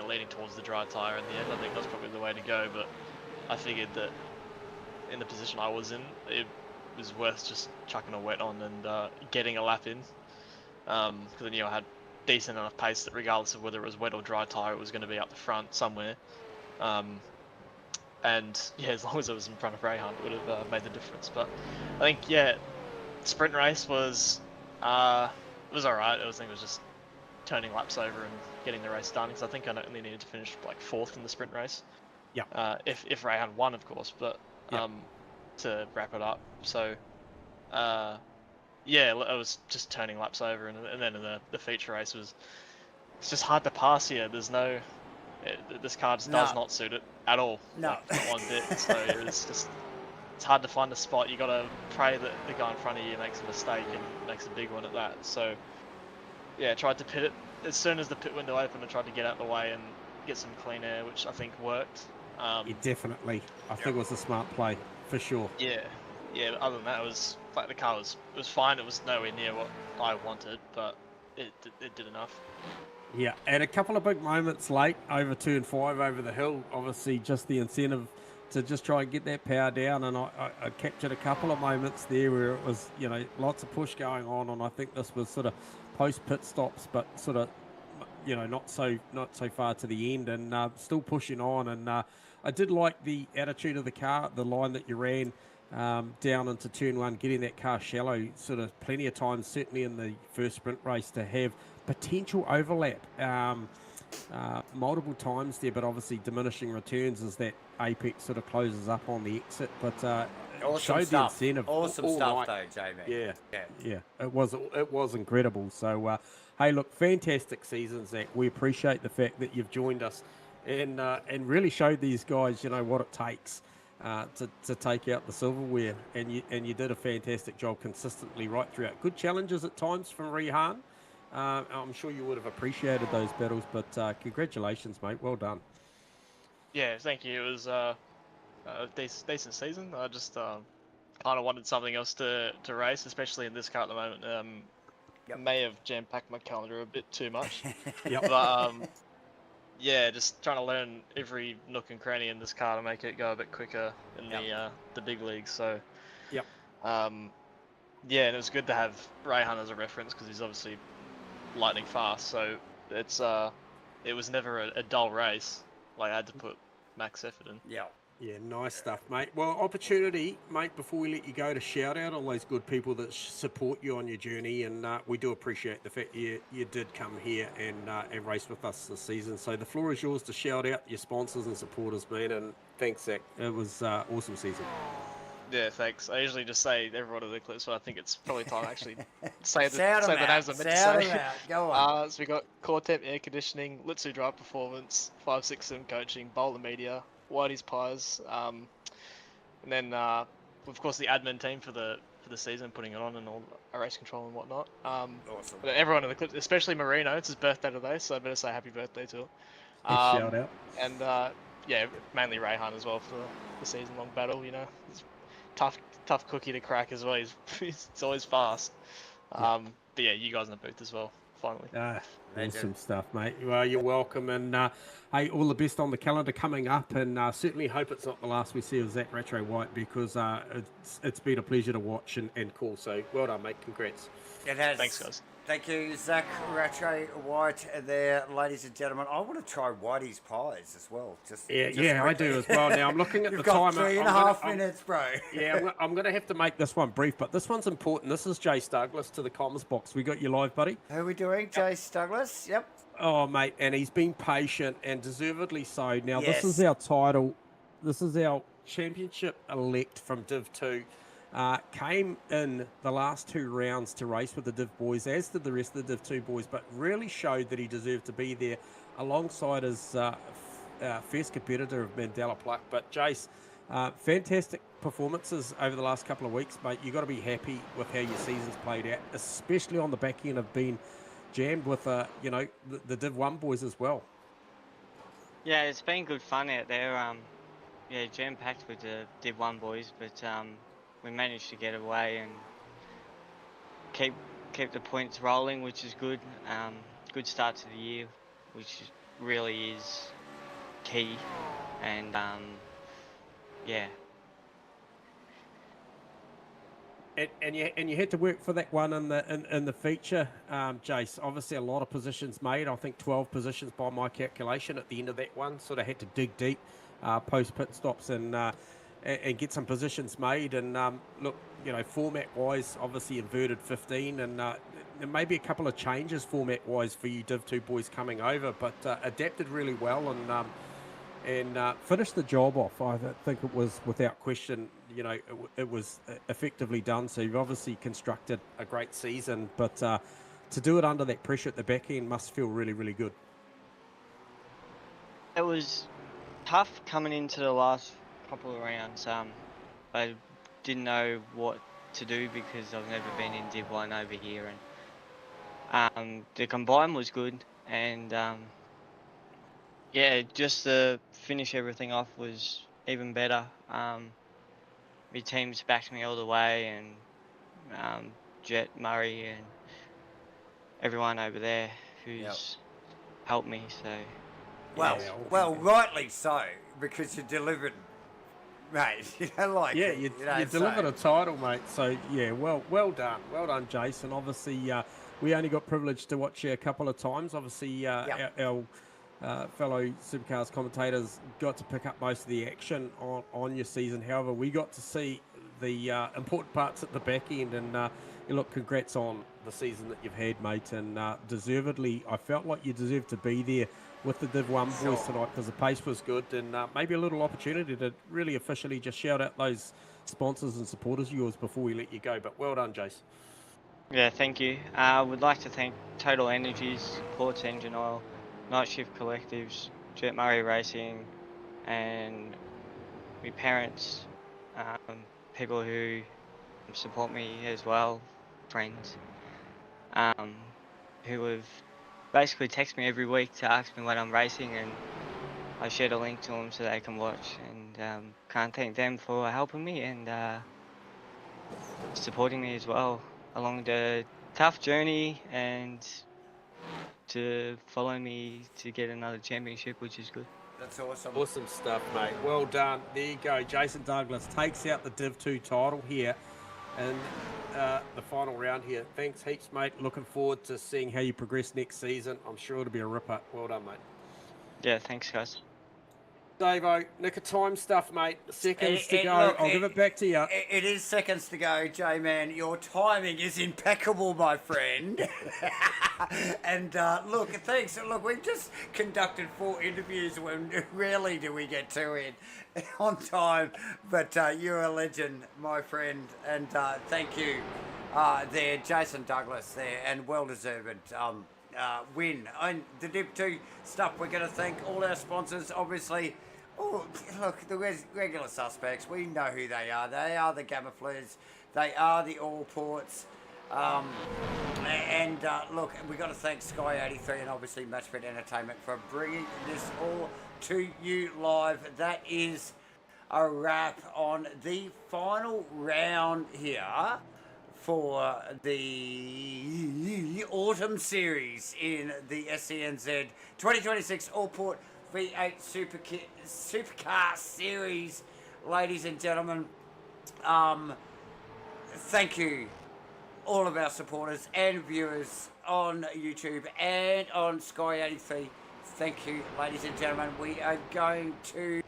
leading towards the dry tyre in the end. I think that's probably the way to go, but I figured that in the position I was in, it was worth just chucking a wet on and getting a lap in, because I knew I had decent enough pace that regardless of whether it was wet or dry tyre, it was going to be up the front somewhere. And yeah, as long as it was in front of Rehan, it would have made the difference. But I think, yeah, sprint race was alright. I think it was just turning laps over and getting the race done, because I think I only needed to finish like 4th in the sprint race. Yeah. If Rehan won, of course, but to wrap it up. So yeah, I was just turning laps over, and then in the feature race it's just hard to pass here. There's no, this car just does not suit it at all. No, like, not one bit. So it's hard to find a spot. You got to pray that the guy in front of you makes a mistake and makes a big one at that. So yeah, I tried to pit it as soon as the pit window opened. I tried to get out of the way and get some clean air, which I think worked. Definitely, I think it was a smart play for sure. Yeah, but other than that, it was like the car was fine. It was nowhere near what I wanted, but it did enough. Yeah, and a couple of big moments late over turn 5 over the hill. Obviously, just the incentive to just try and get that power down, and I captured a couple of moments there where it was, lots of push going on, and I think this was sort of post pit stops, but sort of, not so far to the end, and still pushing on. And I did like the attitude of the car, the line that you ran down into turn 1, getting that car shallow, sort of plenty of times, certainly in the first sprint race, to have potential overlap multiple times there, but obviously diminishing returns as that apex sort of closes up on the exit. But awesome showed stuff. the incentive. Awesome all stuff, night. though, Jamie. Yeah. It was incredible. So hey, look, fantastic season, Zach. We appreciate the fact that you've joined us and really showed these guys, what it takes to take out the silverware, and you did a fantastic job consistently right throughout. Good challenges at times from Rehan. I'm sure you would have appreciated those battles, but congratulations, mate. Well done. Yeah, thank you. It was a decent season. I just kind of wanted something else to race, especially in this car at the moment. May have jam-packed my calendar a bit too much. But yeah, just trying to learn every nook and cranny in this car to make it go a bit quicker in the big leagues. So yeah, and it was good to have Rehan as a reference, because he's obviously lightning fast. So it was never a dull race. Like, I had to put max effort in. Yeah, nice stuff, mate. Well, opportunity, mate, before we let you go, to shout out all those good people that support you on your journey, and we do appreciate the fact you did come here and race with us this season. So the floor is yours to shout out your sponsors and supporters, mate, and thanks, Zach. It was awesome season. Yeah, thanks. I usually just say everyone in the clips, but I think it's probably time to actually say the Shout 'em names out, I meant to shout 'em say. out, go on. So we got Cortep Air Conditioning, Litsu Drive Performance, 5-6 Sim Coaching, Bowler Media, Whitey's Pies, and then of course the admin team for the season, putting it on and all race control and whatnot. Awesome. But everyone in the clips, especially Marino, it's his birthday today, so I better say happy birthday to him. Shout out. And yeah, mainly Rayhan as well for the season-long battle. You know, it's tough cookie to crack as well. He's always fast. But yeah, you guys in the booth as well. Finally. Awesome stuff, mate. Well, you're welcome, and hey, all the best on the calendar coming up, and certainly hope it's not the last we see of Zach Rattray White, because it's been a pleasure to watch and call. So well done, mate. Congrats. It has. Thanks, guys. Thank you, Zach Rattray White there, ladies and gentlemen. I want to try Whitey's Pies as well. Just I do as well. Now I'm looking at You've the got timer. 3.5 minutes, bro. Yeah, I'm going to have to make this one brief, but this one's important. This is Jace Douglas to the comms box. We got you live, buddy. Who are we doing? Jace Douglas? Yep. Oh, mate, and he's been patient, and deservedly so. Now, Yes. This is our title. This is our championship elect from Div 2. Came in the last 2 rounds to race with the Div boys, as did the rest of the Div 2 boys, but really showed that he deserved to be there alongside his fierce competitor of Mandela Pluck. But Jace, fantastic performances over the last couple of weeks, mate. You've got to be happy with how your season's played out, especially on the back end of being jammed with the Div 1 boys as well. Yeah, it's been good fun out there. Yeah, jam-packed with the Div 1 boys, but we managed to get away and keep the points rolling, which is good. Good start to the year, which really is key. And yeah. And you had to work for that one in the feature, Jace. Obviously, a lot of positions made. I think 12 positions by my calculation at the end of that one. Sort of had to dig deep, post pit stops, and get some positions made. And look, format-wise, obviously inverted 15, and there may be a couple of changes format-wise for you Div 2 boys coming over, but adapted really well and finished the job off. I think it was without question. It was effectively done. So you've obviously constructed a great season, but to do it under that pressure at the back end must feel really, really good. It was tough coming into the last couple of rounds. I didn't know what to do because I've never been in Div 1 over here, and the combine was good, and yeah, just to finish everything off was even better. My team's backed me all the way, and Jet, Murray, and everyone over there who's helped me. So well, rightly so, because you delivered, mate. You delivered a title, mate. So yeah, well done, Jason. Obviously, we only got privileged to watch you a couple of times. Obviously, our fellow Supercars commentators got to pick up most of the action on your season. However, we got to see the important parts at the back end, and look, congrats on the season that you've had, mate, and deservedly, I felt like you deserved to be there with the Div 1 boys tonight because the pace was good, and maybe a little opportunity to really officially just shout out those sponsors and supporters of yours before we let you go. But well done, Jace. yeah, thank you. I would like to thank Total Energies, Ports Engine Oil, Night Shift Collectives, Jet Murray Racing, and my parents, people who support me as well, friends, who have basically text me every week to ask me when I'm racing, and I shared a link to them so they can watch, and can't thank them for helping me and supporting me as well along the tough journey, and to follow me to get another championship, which is good. That's awesome. Awesome stuff, mate. Well done. There you go. Jason Douglas takes out the Div 2 title here in the final round here. Thanks heaps, mate. Looking forward to seeing how you progress next season. I'm sure it'll be a ripper. Well done, mate. Yeah, thanks, guys. Davo. Nick of time stuff, mate. Seconds to go. Look, I'll give it back to you. It is seconds to go, J-Man. Your timing is impeccable, my friend. And look, thanks. Look, we've just conducted 4 interviews when rarely do we get 2 in on time. But you're a legend, my friend. And thank you there, Jason Douglas there, and well-deserved win. And the Dip 2 stuff, we're going to thank all our sponsors, obviously. Oh, look, the regular suspects, we know who they are. They are the GAMAFLAREs. They are the Allports. Look, we've got to thank Sky 83 and obviously Matchfit Entertainment for bringing this all to you live. That is a wrap on the final round here for the autumn series in the SCNZ 2026 Allport V8 Supercar Series. Ladies and gentlemen, thank you all of our supporters and viewers on YouTube and on Sky 83. Thank you, ladies and gentlemen. We are going to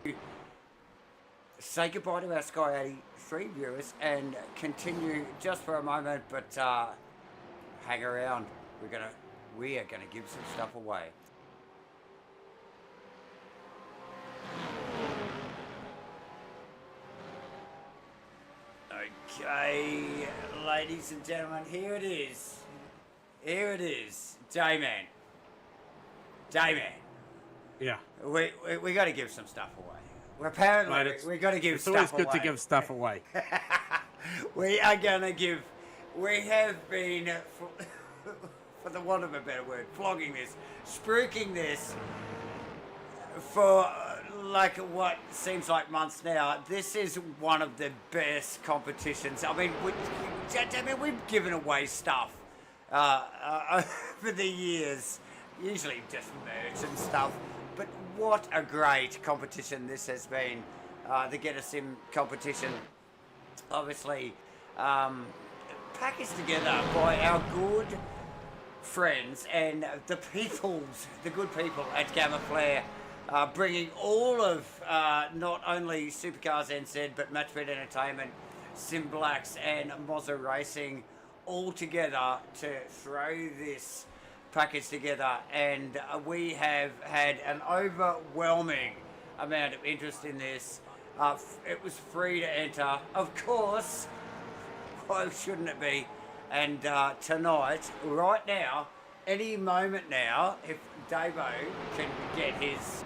say goodbye to our Sky 83 viewers and continue just for a moment, but hang around. We are gonna give some stuff away. Okay, ladies and gentlemen, here it is. Here it is, J-Man. J-Man. Yeah. We got to give some stuff away. Apparently, we got to give stuff away. It's always good to give stuff away. We are going to give. We have been, for the want of a better word, flogging this, spruiking this for like what seems like months now. This is one of the best competitions. I mean, we've given away stuff over the years, usually just merch and stuff. But what a great competition this has been, the Get a Sim competition. Obviously, packaged together by our good friends and the good people at GAMAFLARE, bringing all of not only Supercars NZ but Matchfit Entertainment, Sim Blacks and Mozza Racing all together to throw this package together, and we have had an overwhelming amount of interest in this. It was free to enter, of course. Why shouldn't it be? And tonight, right now, any moment now, if Davo can get his...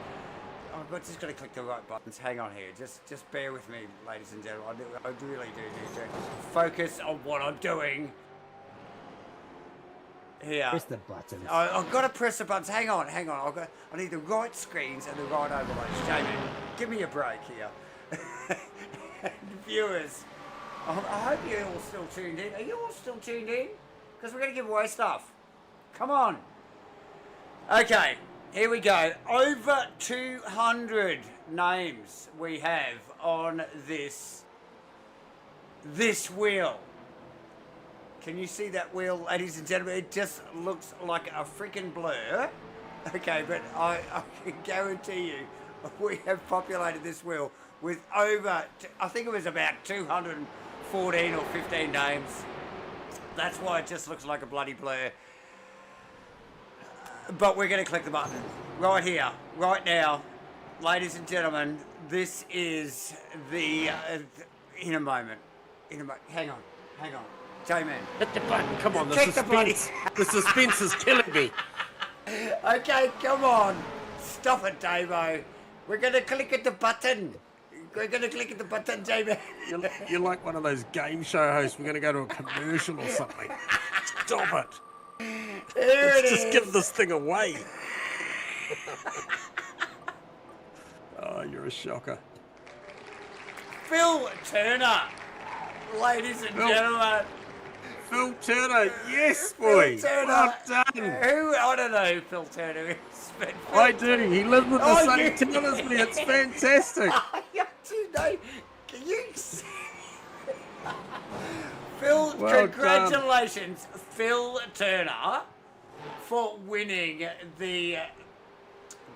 I've just got to click the right buttons. Hang on here. Just bear with me, ladies and gentlemen. I really do need to focus on what I'm doing. Here. Press the buttons. I've got to press the buttons. Hang on. I need the right screens and the right overlays. Jamie, give me a break here. And viewers, I hope you're all still tuned in. Are you all still tuned in? Because we're going to give away stuff. Come on. Okay, here we go. Over 200 names we have on this wheel. Can you see that wheel, ladies and gentlemen? It just looks like a freaking blur. Okay, but I can guarantee you we have populated this wheel with over, I think it was about 214 or 15 names. That's why it just looks like a bloody blur. But we're going to click the button right here, right now. Ladies and gentlemen, this is the, in a moment. Hang on. J-Man. Hit the button. Come on, Click the suspense is killing me. Okay, come on. Stop it, Davo. We're going to click at the button. J-Man. You're like one of those game show hosts. We're going to go to a commercial or something. Stop it. Let's just give this thing away. Oh, you're a shocker. Phil Turner, ladies and gentlemen. Phil Turner, yes, boy. Phil Turner. Well done. I don't know who Phil Turner is. But I do. He lives with the same town as me. It's fantastic. Can you see? Phil, Well congratulations, Phil Turner, for winning the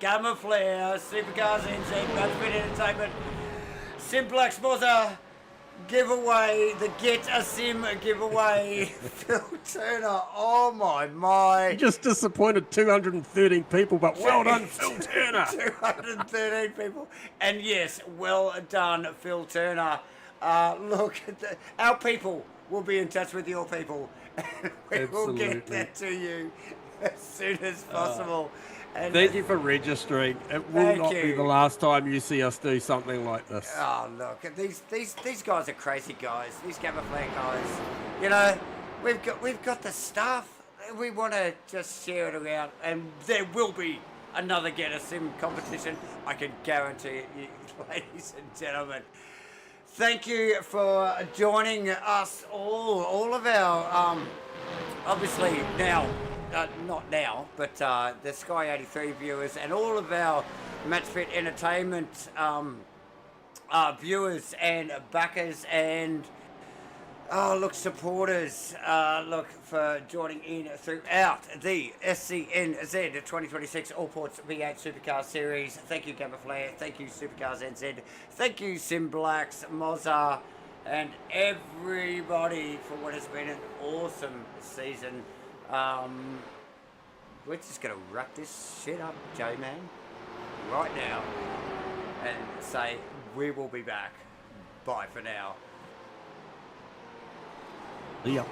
GAMAFLARE, Supercars NZ, Matchfit Entertainment, Simplex Mozza giveaway, the Get a Sim giveaway, Phil Turner, oh my. Just disappointed 213 people, but well done, Phil Turner. 213 people. And yes, well done, Phil Turner. Look, our people will be in touch with your people. We will get that to you as soon as possible. And thank you for registering. It will not be the last time you see us do something like this. Oh, look, these guys are crazy guys. These GAMAFLARE guys. You know, we've got the stuff. We want to just share it around, and there will be another Get a Sim competition. I can guarantee it, you, ladies and gentlemen. Thank you for joining us all of our, obviously now, not now, but the Sky 83 viewers and all of our Matchfit Entertainment viewers and backers and supporters, for joining in throughout the SCNZ 2026 Allports V8 Supercar Series. Thank you, GAMAFLARE. Thank you, Supercars NZ. Thank you, Simblacks, Mozza, and everybody for what has been an awesome season. We're just going to wrap this shit up, J-Man, right now, and say we will be back. Bye for now. Yeah.